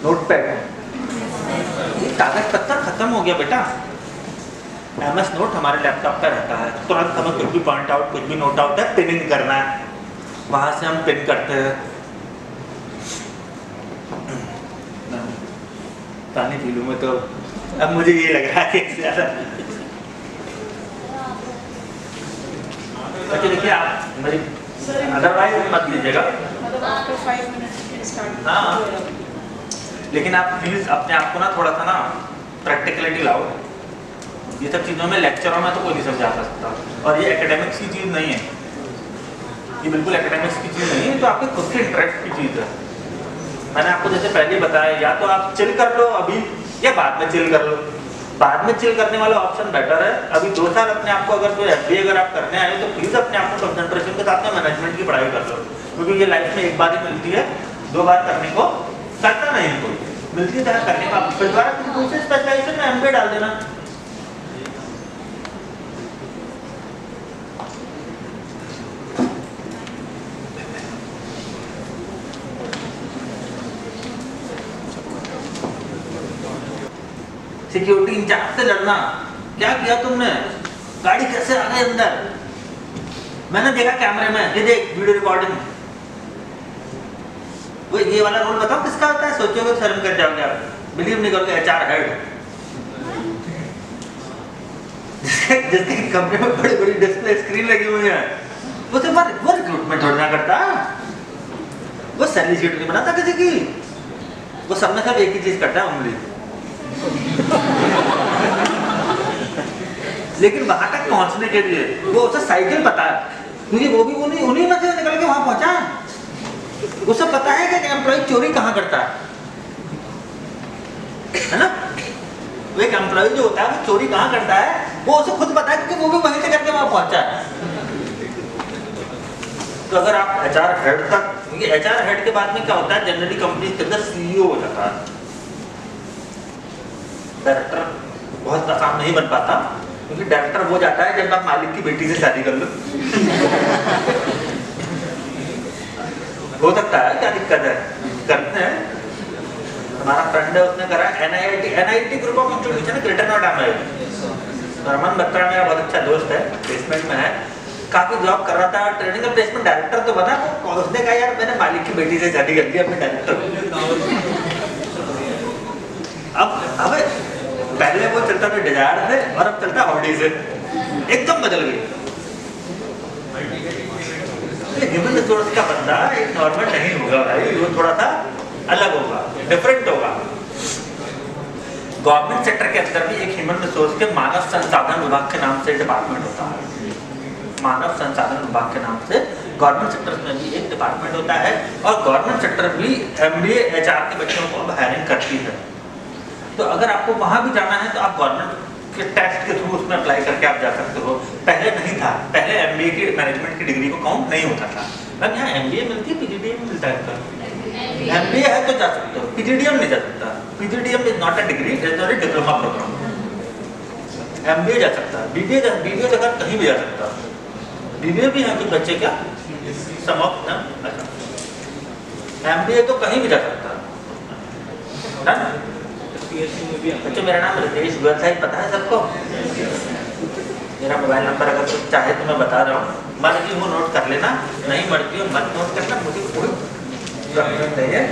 नोटपैड, कागज पत्थर खत्म हो गया बेटा। MS नोट हमारे लैपटॉप पे रहता है, तुरंत हमें कुछ भी पॉइंट आउट, कुछ भी नोट आउट है, पिनिंग करना है, वहां से हम पिन करते हैं। पानी पी लूं मैं तो अब मुझे ये लग रहा है कि ज्यादा। अच्छा देखिए, आप मेरी अदरवाइज मत लीजिएगा, आफ्टर 5 मिनट्स हाँ, लेकिन आप प्लीज अपने आप को ना थोड़ा सा ना प्रैक्टिकलिटी लाओ। ये सब चीज़ों में लेक्चरों में तो कोई नहीं समझा सकता, और ये एकेडमिक्स की चीज़ नहीं है, ये बिल्कुल एकेडमिक्स की चीज़ नहीं है, तो आपके खुद के इंटरेस्ट की चीज़ है। मैंने आपको जैसे पहले बताया, या तो आप चिल कर लो अभी या बाद में चिल कर लो। बाद में चिल करने वाला ऑप्शन बेटर है। अभी 2 साल अपने आप को अगर जो MBA अगर आप करने आए तो प्लीज अपने आप को कंसंट्रेशन के साथ में मैनेजमेंट की पढ़ाई कर लो, क्योंकि ये लाइफ में एक बार ही मिलती है, 2 बार करने को करता नहीं है कोई, मिलती है तरह करने का। फिर दोबारा दूसरे स्पेशलाइजेशन में MBA डाल देना। सिक्योरिटी इंचार्ज से लड़ना, क्या किया तुमने, गाड़ी कैसे आ गई अंदर, मैंने देखा कैमरे में, ये देख वीडियो रिकॉर्डिंग। वो ये वाला रोल बताओ किसका होता है, सोचोगे शर्म कर जाओगे आप, बिलीव नहीं करोगे। HR हेड, जिसके कमरे में बड़ी बड़ी डिस्प्ले स्क्रीन लगी हुई है, वो रिक्रूटमेंट थोड़ा करता, वो सैलरी शीट नहीं बनाता किसी की, वो सब में सब एक ही चीज करता है, उंगली। लेकिन वहां तक पहुंचने के लिए वो उसे साइकिल पता है, क्योंकि वो भी उन्हीं में से निकल के वहां पहुंचा। उसे पता है कि एम्प्लॉय चोरी कहां करता है ना। वो एक एम्प्लॉय जो होता है वो चोरी कहां करता है वो उसे खुद पता है, क्योंकि वो भी वहीं से करके वहां पहुंचा है। तो अगर आप HR हेड तक, क्योंकि HR हेड के बाद में क्या होता है, जनरली कंपनी के अंदर CEO हो जाता है। डायरेक्टर बहुत आसान नहीं बन पाता, क्योंकि डायरेक्टर वो जाता है जब आप मालिक की बेटी से शादी कर लो। हो सकता है, क्या दिक्कत है, करते हैं। हमारा फ्रेंड है, उसने करा NIT group of institution greater Noida में। रमन बत्रा मेरा बहुत अच्छा दोस्त है, प्लेसमेंट में है, काफी जॉब कर रहा था, ट्रेनिंग का प्लेसमेंट डायरेक्टर तो बना। उसने कहा यार मैंने मालिक की बेटी से शादी कर दी अपने डायरेक्टर। अब पहले वो चलता था डिजायर से और अब चलता ऑडी से, एकदम बदल गई। ह्यूमन रिसोर्स का बंदा एक नॉर्मल नहीं होगा भाई, वो थोड़ा सा अलग होगा, डिफरेंट होगा। गवर्नमेंट सेक्टर के अंदर भी एक ह्यूमन रिसोर्स के मानव संसाधन विभाग के नाम से डिपार्टमेंट होता है। मानव संसाधन विभाग के नाम से गवर्नमेंट सेक्टर में भी एक डिपार्टमेंट होता है, और गवर्नमेंट सेक्टर भी MBA HR के बच्चों को हायरिंग करती है। तो अगर आपको वहां भी जाना है तो आप गवर्नमेंट के टेस्ट के थ्रू उसमें अप्लाई करके आप जा सकते हो। पहले नहीं था, पहले MBA की मैनेजमेंट की डिग्री को काउंट नहीं होता था। मैम यहाँ MBA मिलती है, PGDM मिलता है। MBA है तो जा सकते हो, PGDM नहीं जा सकता। PGDM is not a degree, it is a diploma programme. MBA जा सकता है, BBA जगह कहीं भी जा सकता है। BBA भी है कुछ बच्चे क्या समाप्त ना, अच्छा MBA तो कहीं भी जा सकता है। बच्चों मेरा नाम रितेश, वेबसाइट पता है सबको? मेरा मोबाइल नंबर अगर कुछ चाहे तो मैं बता रहा हूँ, मर्जी हो नोट कर लेना, नहीं मर्जी हो मत नोट करना, मुझे कोई प्रॉब्लम नहीं है,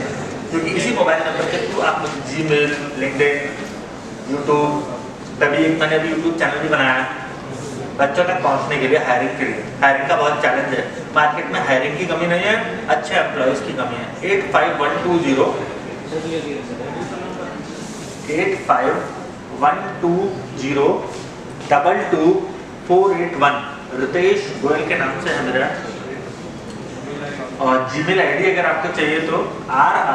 क्योंकि इसी मोबाइल नंबर के थ्रू आप मुझे जीमेल, लिंक्डइन, यूट्यूब, तभी मैंने अभी यूट्यूब चैनल भी बनाया बच्चों तक पहुँचने के लिए, हायरिंग के लिए। हायरिंग का बहुत चैलेंज है, मार्केट में हायरिंग की कमी नहीं है, अच्छे एम्प्लॉयज़ की कमी है। 8512022481 रितेश गोयल के नाम से है मेरा। और जीमेल आईडी अगर आपको चाहिए तो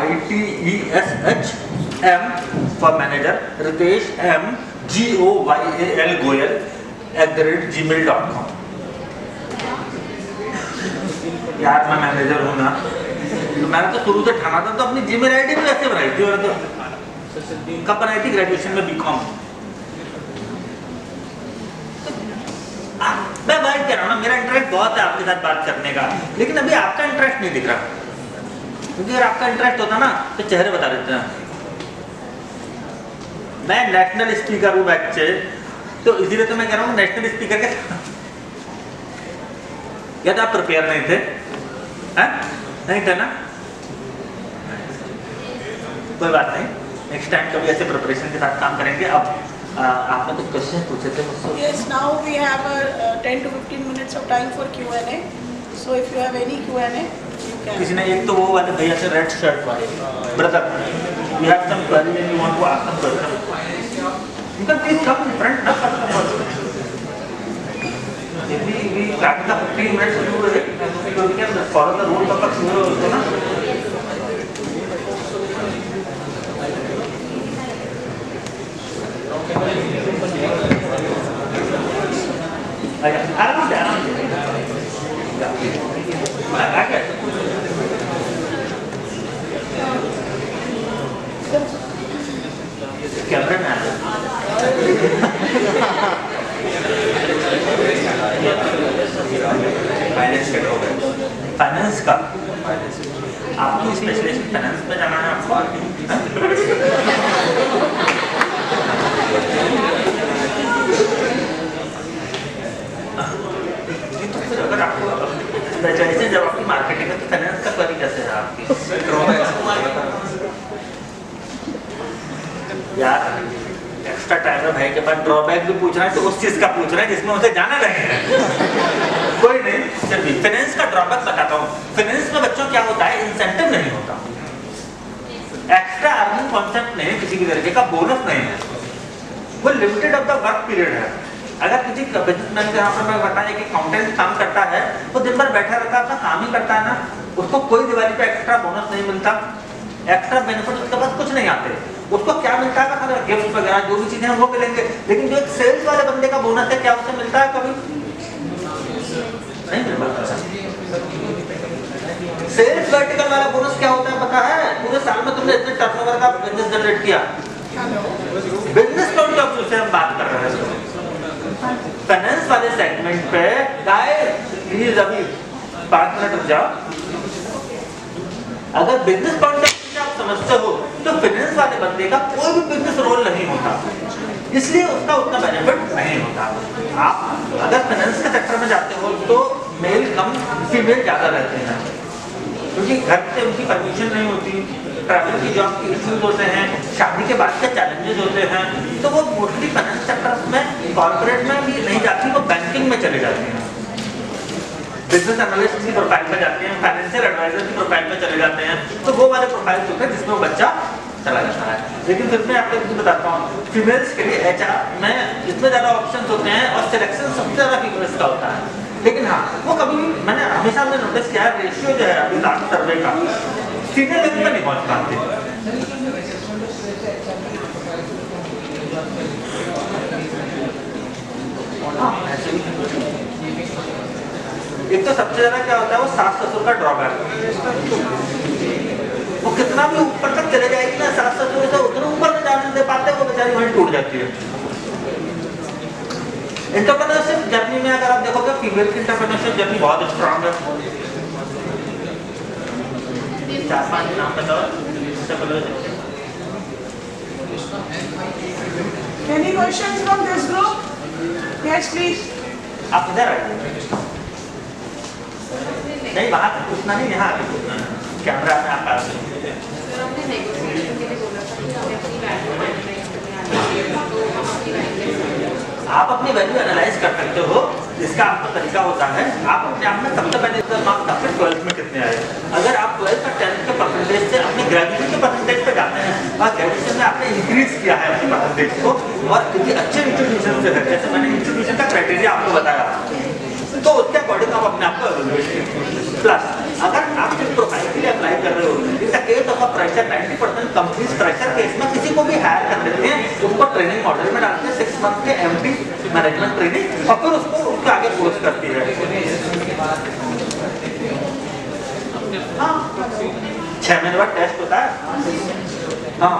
RITESHM for manager Ritesh MGOYAL Goyal @gmail.com। यार मैं मैनेजर हूँ ना, तो मैंने तो शुरू से ठाना था, तो अपनी जीमेल आईडी भी वैसे बनाई थी। मैंने तो कब बनाई थी? ग्रेजुएशन में बीकॉम। मैं बात कर रहा हूँ ना, मेरा इंटरेस्ट बहुत है आपके साथ बात करने का, लेकिन अभी आपका इंटरेस्ट नहीं दिख रहा, क्योंकि अगर आपका इंटरेस्ट होता ना तो चेहरे बता देते हैं। मैं नेशनल स्पीकर हूँ बच्चे, तो इसीलिए तो मैं कह रहा हूँ नेशनल स्पीकर के क्या तो आप प्रिपेयर नहीं थे? नहीं थे ना? कोई बात नहीं, नेक्स्ट टाइम कभी ऐसे प्रिपरेशन के साथ काम करेंगे। अब आपने कुछ क्वेश्चन पूछे थे मुझसे? Yes, now we have 10 to 15 minutes of time for Q&A. So if you have any Q&A, you can. किसी ने एक तो वो वाले भैया से रेड शर्ट वाले brother, you have some query and you want to ask some question, you can please come in front ना। If we start the 15 minutes you can follow the rules of the show also ना। आराम से कैमरे में finance का आपकी specialist finance में जाना है आपको? अगर आपको जैसे जब आपकी मार्केटिंग है तो फाइनेंस का क्वेरी कैसे है आपकी? यार एक्स्ट्रा टाइम है भाई के पास, ड्रॉबैक भी पूछ रहा है तो उस चीज का पूछ रहा है जिसमें उसे जाना नहीं है। कोई नहीं, चलिए फाइनेंस का ड्रॉबैक बताता हूँ। फाइनेंस में बच्चों क्या होता है, इंसेंटिव नहीं होता, एक्स्ट्रा अर्निंग कॉन्सेप्ट नहीं है, किसी भी तरीके का बोनस नहीं है, वो limited of the work period है। अगर किसी बिजनेसमैन के यहाँ पर मैं बताया कि अकाउंटेंट काम करता है, वो दिन भर बैठा रहता है, अपना काम ही करता है ना, उसको कोई दिवाली पे एक्स्ट्रा बोनस नहीं मिलता, एक्स्ट्रा बेनिफिट उसके पास कुछ नहीं आते। उसको क्या मिलता है, अगर गिफ्ट वगैरह जो भी चीजें हैं वो मिलेंगे, लेकिन जो एक सेल्स वाले बंदे का बोनस है, क्या उसे मिलता है? कभी नहीं मिल पाता। सेल्स वर्टिकल वाला बोनस क्या होता है पता है? पूरे साल में तुमने इतने टर्नओवर का बिजनेस जनरेट किया, बिजनेस पॉइंट ऑफ व्यू से हम बात कर रहे हैं। फाइनेंस वाले सेगमेंट पे प्लीज अभी 5 मिनट रुक जाओ। अगर बिजनेस पॉइंट ऑफ व्यू से आप समझते हो तो फाइनेंस वाले बंदे का कोई भी बिजनेस रोल नहीं होता, इसलिए उसका उतना बेनिफिट नहीं होता। आप अगर फाइनेंस के सेक्टर में जाते हो तो मेल कम फीमेल ज़्यादा रहते हैं, क्योंकि घर से उनकी परमिशन नहीं होती, ट्रैवल की जॉब के इश्यूज होते हैं, शादी के बाद के चैलेंजेस होते हैं, तो वो मोस्टली फाइनेंस सेक्टर में, कॉर्पोरेट में भी नहीं जाती, वो बैंकिंग में चले जाते हैं, बिजनेस एनालिस्ट की प्रोफाइल में जाते हैं, फाइनेंशियल एडवाइजर की प्रोफाइल में चले जाते हैं, तो वो वाले प्रोफाइल होते हैं जिसमें वो बच्चा चला जाता है। लेकिन फिर मैं आपको कुछ बताता हूँ, फीमेल्स के लिए HR में इसमें ज़्यादा ऑप्शन होते हैं और सिलेक्शन सबसे ज़्यादा फीमेल्स का होता है। लेकिन हाँ, वो कभी भी मैंने हमेशा नोटिस किया है, रेशियो जो है अभी लास्ट सर्वे का सीनियर लेवल पर नहीं पहुँच पाते। एक तो सबसे ज्यादा क्या होता है, वो सास ससुर का ड्रॉबैक। वो कितना भी ऊपर तक चले जाएगी ना, सास ससुर से उतना ऊपर नहीं जाने दे पाते, वो बेचारी वहीं टूट जाती है। एंटरप्रेन्योरशिप जर्नी में अगर आप देखोगे, फीमेल की एंटरप्रेन्योरशिप जर्नी बहुत स्ट्रांग है। 4-5 नाम बताओ। Any questions from this group? Yes, please. आप इधर आइए, नहीं वहाँ तक पूछना नहीं, यहाँ आके पूछना है, कैमरा में आप आ सकते हैं। आप अपनी वैल्यू एनालाइज कर सकते हो, इसका आपका तरीका होता है, आप अपने आप में सबसे पहले मार्क्स आपके 12th में कितने आए। अगर आप 12th और 10th के परसेंटेज से अपने ग्रेजुएशन के परसेंटेज पे जाते हैं और ग्रेजुएशन में आपने इंक्रीज किया है अपने परसेंटेज को और किसी अच्छे इंस्टीट्यूशन से है, जैसे मैंने इंस्टीट्यूशन का क्राइटेरिया आपको बताया, तो उसके अकॉर्डिंग आप अपने आप को एवेल्युएट प्लस अगर आप जिस प्रोफाइल के लिए अप्लाई कर रहे हो, in the case of a fresher 90% companies fresher case में किसी को भी हायर कर देते हैं, उसको ट्रेनिंग मॉडल में डालते हैं 6 मंथ के एमडी मैनेजमेंट ट्रेनिंग और फिर उसको उसके आगे कोर्स करती है। हाँ 6 महीने बाद टेस्ट होता है। हाँ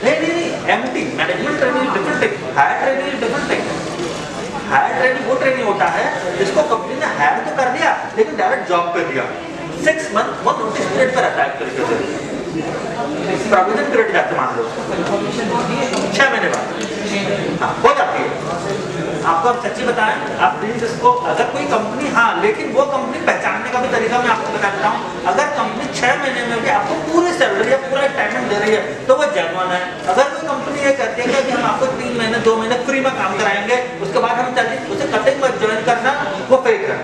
नहीं MD management training different thing, higher training is different thing. Higher training वो ट्रेनिंग होता है जिसको कंपनी ने हायर तो कर दिया लेकिन डायरेक्ट जॉब पे दिया। 6 मंथ वो नोटिस पीरियड पर रहता है तरीके से, प्रोविजन पीरियड जाते मान लो 6 महीने बाद हाँ हो जाती है। आपको अब सच्ची बताएं, आप प्लीज इसको, अगर कोई कंपनी, हाँ लेकिन वो कंपनी पहचानने का भी तरीका मैं आपको बता देता हूँ। अगर कंपनी 6 महीने में भी आपको पूरी सैलरी या पूरा टाइम दे रही है तो वो जेन्युइन है। अगर कोई कंपनी ये कहती है कि हम आपको 3 महीने 2 महीने फ्री में काम कराएंगे, उसके बाद हम चलिए उसे कटिंग में ज्वाइन करना, वो फेक है।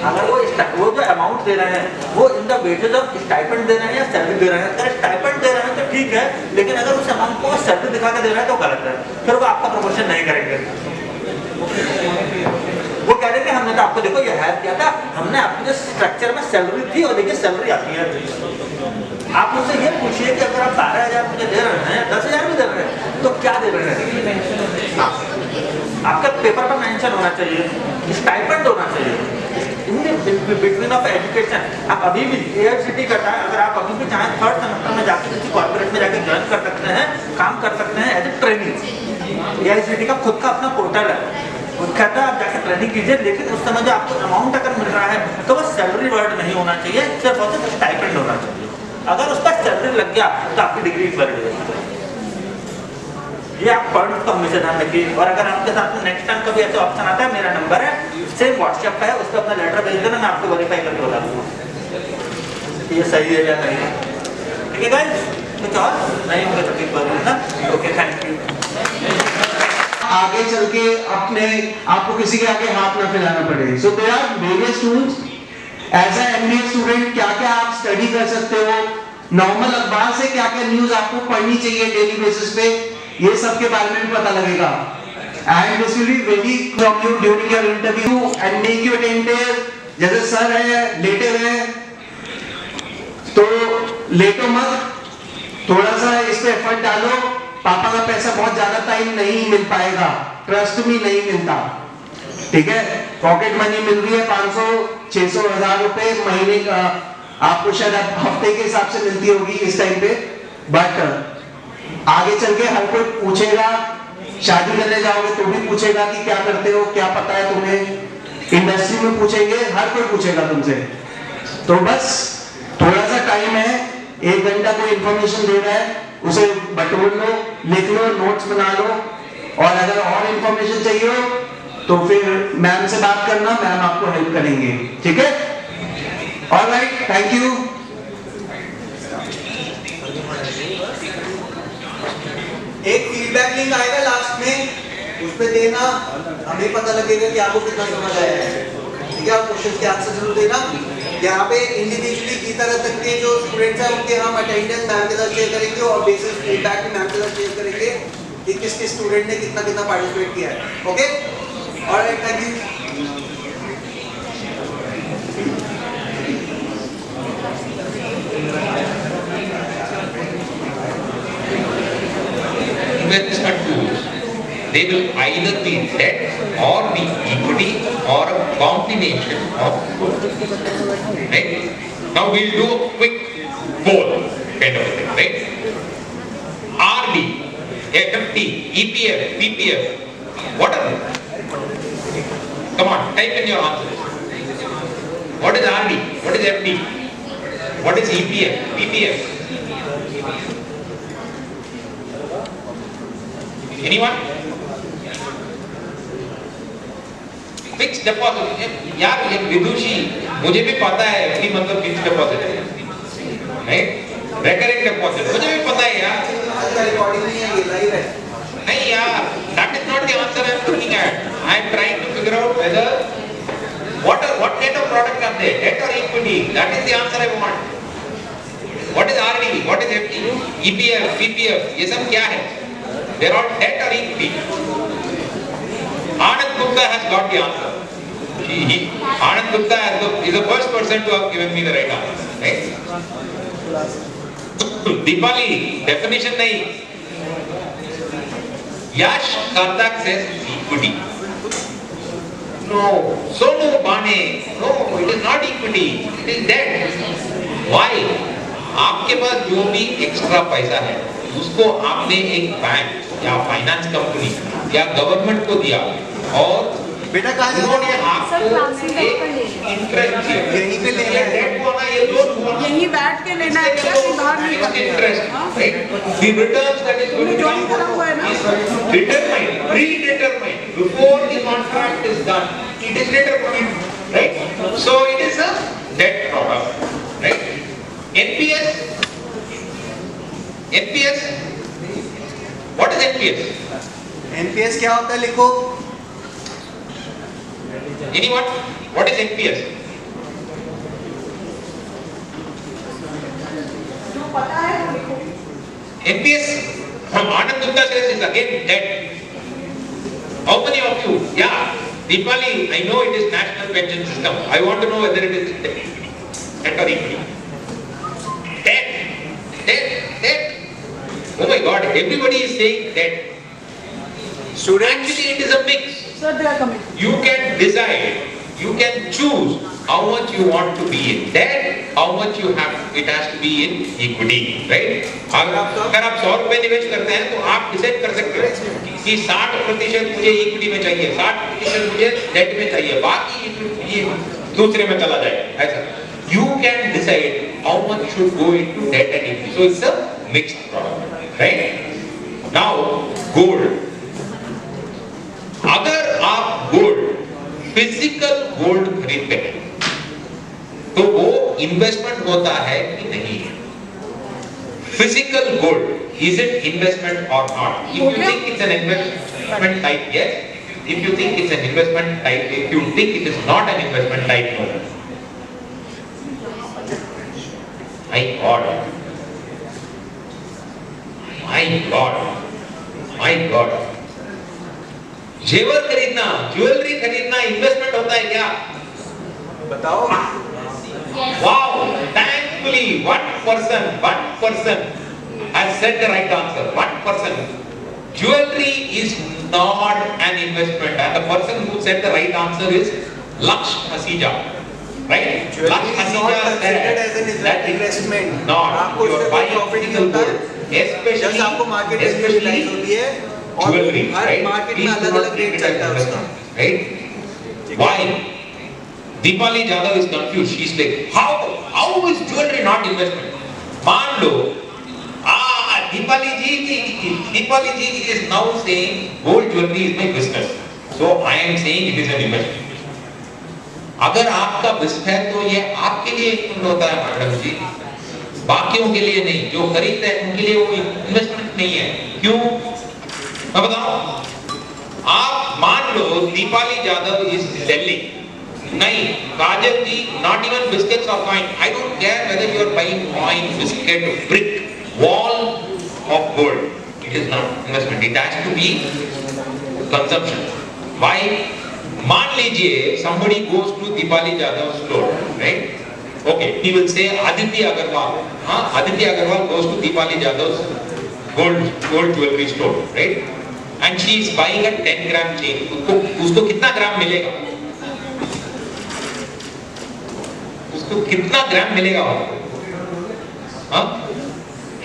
अगर वो जो अमाउंट दे रहे हैं वो in the wages of stipend दे रहे हैं या सैलरी दे रहे हैं, अगर स्टाइपेंड दे रहे हैं तो ठीक है, लेकिन अगर उस अमाउंट को सैलरी दिखा के दे रहे हैं तो गलत है, फिर वो आपका प्रमोशन नहीं करेंगे। वो कह रहे हैं हमने तो आपको देखो ये हायर किया था, हमने आपके जो स्ट्रक्चर में सैलरी थी और देखिए सैलरी आती है। आप उनसे ये पूछिए कि अगर आप 12,000 मुझे दे रहे हैं, 10,000 भी दे रहे हैं तो क्या दे रहे हैं? आपका पेपर पर मेंशन होना चाहिए, स्टाइपेंड होना चाहिए बिटवीन ऑफ एजुकेशन। आप अभी भी AICTE करता है, अगर आप अभी भी चाहें 3rd सेमेस्टर में जाकर किसी कॉर्पोरेट में जाकर ज्वाइन कर सकते हैं, काम कर सकते हैं एज ए ट्रेनिंग। AICTE का खुद का अपना पोर्टल है, वो कहता है आप जाकर ट्रेनिंग कीजिए, लेकिन उस समय जो आपको अमाउंट अगर मिल रहा है तो वो सैलरी वर्ड नहीं होना चाहिए, सिर्फ और सिर्फ स्टाइपेंड होना चाहिए। अगर उसका सैलरी लग गया तो आपकी डिग्री इनवैलिड हो जाएगी। ये आप पॉइंट को हमेशा ध्यान रखिए। और अगर आपके साथ में नेक्स्ट टाइम कभी ऐसा ऑप्शन आता है, मेरा नंबर है, सेम व्हाट्सएप पे है, उस पर अपना लेटर भेज देना, मैं आपको वेरीफाई करके बता दूंगा ये सही है या नहीं। ठीक है गाइस, कुछ और नहीं होगा तो ठीक, ओके थैंक यू। आगे चल के अपने आपको किसी के आगे हाथ ना फैलाना पड़े। So there are various tools as a MBA student, क्या क्या आप स्टडी कर सकते हो, नॉर्मल अखबार से क्या क्या न्यूज आपको पढ़नी चाहिए डेली बेसिस पे, ये सब के बारे में भी पता लगेगा। And this will be very from you during your interview and make you attentive. जैसे सर है लेटे हुए तो लेटो मत, थोड़ा सा इस पे एफर्ट डालो। पापा का पैसा बहुत ज्यादा टाइम नहीं मिल पाएगा, ट्रस्ट में नहीं मिलता, ठीक है। पॉकेट मनी मिल रही है 500, 600, 1000 रुपए महीने का, आपको शायद हफ्ते के हिसाब से मिलती होगी इस टाइम पे, बट आगे चल के हर कोई पूछेगा, शादी करने जाओगे तो भी पूछेगा कि क्या करते हो, क्या पता है तुम्हें, इंडस्ट्री में पूछेंगे, हर कोई पूछेगा तुमसे। तो बस थोड़ा सा टाइम है, 1 घंटा कोई इंफॉर्मेशन दे रहा है उसे बटोर लो, लिख लो, नोट्स बना लो, और अगर और इंफॉर्मेशन चाहिए हो तो फिर मैम से बात करना, मैम आपको हेल्प करेंगे, ठीक है। Alright, thank you. एक फीडबैक लिंक आएगा लास्ट में, उस पे देना, हमें पता लगेगा कि आपको कितना समझ आया है, ठीक है। आप क्वेश्चन के आंसर जरूर देना। यहाँ पे इंडिविजुअली की तरह तक के जो स्टूडेंट्स हैं उनके हम अटेंडेंस मैम के साथ शेयर करेंगे और बेसिस फीडबैक भी मैम के साथ शेयर करेंगे कि किस किस स्टूडेंट ने कितना कितना पार्टिसिपेट किया है। Okay, alright, thank you. They will either be debt or be equity or a combination of both. Right? Now we'll do a quick poll kind of thing, right? RD, FD, EPF, PPF, what are they? Come on, type in your answers. What is RD? What is FD? What is EPF, PPF? Anyone? Fix deposit यार, ये विदुषी मुझे भी पता है कि मतलब fix deposit है, right? Recurring deposit मुझे भी पता है यार। रिकॉर्डिंग नहीं है, ये लाइव है। नहीं यार, that is not the answer I am looking at. I am trying to figure out whether what kind of product are they, debt or equity? That is the answer I want. What is RD? What is FD? EPF, PPF, ये सब क्या है? They are all debt or equity. Anand Gupta has got the answer. Anand Gupta is the first person to have given me the right answer. Right? Deepali, definition नहीं. Yash Karthak says equity. No. Sonu Bane, no, it is not equity. It is debt. Why? आपके पास जो भी extra पैसा है उसको आपने एक bank या फाइनेंस कंपनी या गवर्नमेंट को दिया और बेटा कहाँ उन्होंने आपको एक इंटरेस्ट यहीं पे लेना है। डेट को ना ये लोन को यहीं बैठ के लेना है, कहीं बाहर नहीं करना है। Interest right the returns that is going to join करा हुआ है ना, determined predetermined before the contract is done, it is determined, right? So it is a debt product, right? NPS, what is NPS? NPS क्या होता है, लिखो। Anyone? What is NPS? जो पता है वो लिखो। NPS, Anand Gupta says is again debt. How many of you? Yeah, Deepali, I know it is national pension system. I want to know whether it is debt or equity. Debt. Oh my God, everybody is saying debt. Students, Actually, it is a mix. Sir, they are coming. You can decide, you can choose how much you want to be in debt, how much you have, it has to be in equity, right? अगर आप 100 रुपए निवेश करते हैं तो आप decide कर सकते हो कि 60% मुझे इक्विटी में चाहिए, 60% मुझे डेट में चाहिए, बाकी ये दूसरे में चला जाए, ऐसा। You can decide how much should go into debt and equity. So it's a mixed product, right? Now, gold. अगर आप गोल्ड, फिजिकल गोल्ड खरीदते हैं तो वो इन्वेस्टमेंट होता है कि नहीं? Physical gold, is it investment or not? If you think it's an investment type, yes. If you think it's an investment type, if you think it is not an investment type, no. My God. जेवर खरीदना, jewellery खरीदना investment होता है क्या? बताओ। Wow, thankfully one person has said the right answer. One person. Jewelry is not an investment, and the person who said the right answer is Laksh Hasija. Right? Jewelry is not considered as an investment. Not. आपको You are उससे कोई buying profit नहीं physical होता gold. Especially, जब आपको market में realise होती है और jewelry, हर right? मार्केट में Please do अलग not अलग treat रेट it as चलता है उसका। investment, right? Why? Deepali Jadhav is confused. She's like, how is jewelry not investment? मान लो, Deepali ji is now saying gold jewelry is my business. So I am saying it is an investment. अगर आपका business है तो ये आपके लिए investment होता है मैडम जी, बाकियों के लिए नहीं। जो खरीदते हैं उनके लिए वो इन्वेस्टमेंट नहीं है। क्यों? मैं बताऊं, आप मान लो दीपाली जाधव इज सेलिंग, नहीं Kajal ji, not even biscuits और coin, I don't care whether you are buying coin, biscuit, brick, wall of gold, it is not investment, it has to be consumption. Why? मान लीजिए somebody goes to Deepali Jadhav's store, right? Okay, he will say Aditya Agarwal. Aditya Agarwal goes to Deepali Jadhav's gold jewelry store, right? And she is buying a 10 gram chain. उसको कितना ग्राम मिलेगा? उसको कितना ग्राम मिलेगा?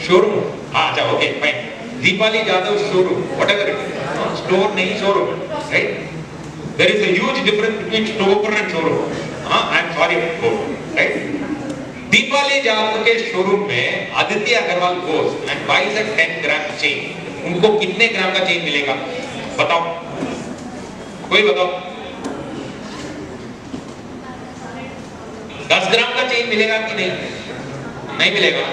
Showroom? अच्छा, okay, fine. Deepali Jadhav's showroom, whatever it is, store नहीं showroom, right? There is a huge difference between store and showroom. I am sorry, right? Deepali Jadav के showroom में Aditya Agarwal goes and buys a 10 gram chain, उनको कितने ग्राम का chain मिलेगा? बताओ, कोई बताओ। 10 ग्राम का चेन मिलेगा कि नहीं? नहीं मिलेगा।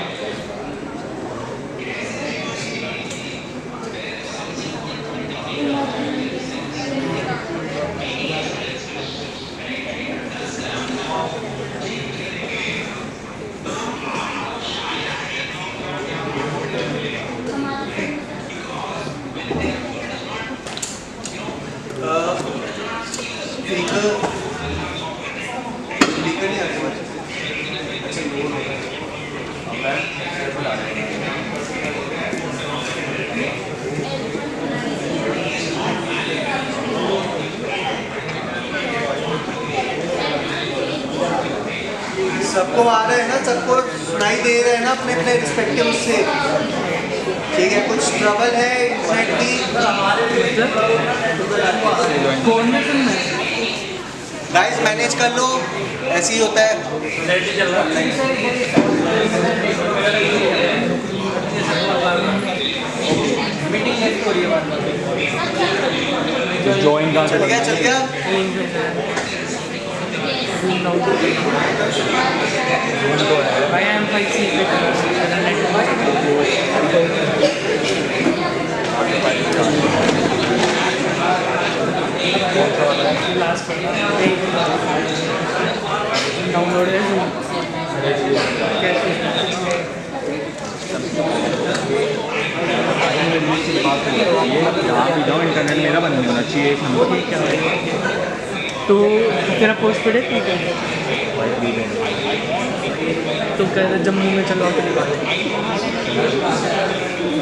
सबको आ रहा है ना, सबको सुनाई दे रहा है ना अपने अपने रिस्पेक्टिव से? ठीक है, कुछ ट्रबल है इंटरनेट की? गाइस मैनेज कर लो, ऐसे ही होता है। चल गया चल गया। इंटरनेट मेरा बंद नहीं होना चाहिए। तो तेरा पोस्ट पेड है? ठीक है, तो कहते जम्मू में चलो अपनी बात।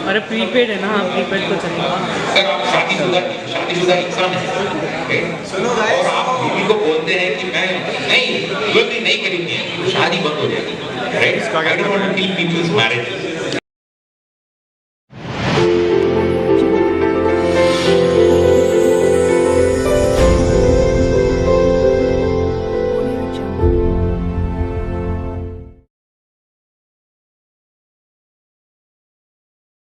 अरे प्रीपेड है ना, प्रीपेड तो चलेगा। अगर आप शादीशुदा इंसान हैं और आप बीवी को बोलते हैं कि मैं नहीं ज्वेलरी नहीं खरीदनी है, शादी बंद हो जाएगी, right? I don't want to kill people's marriage.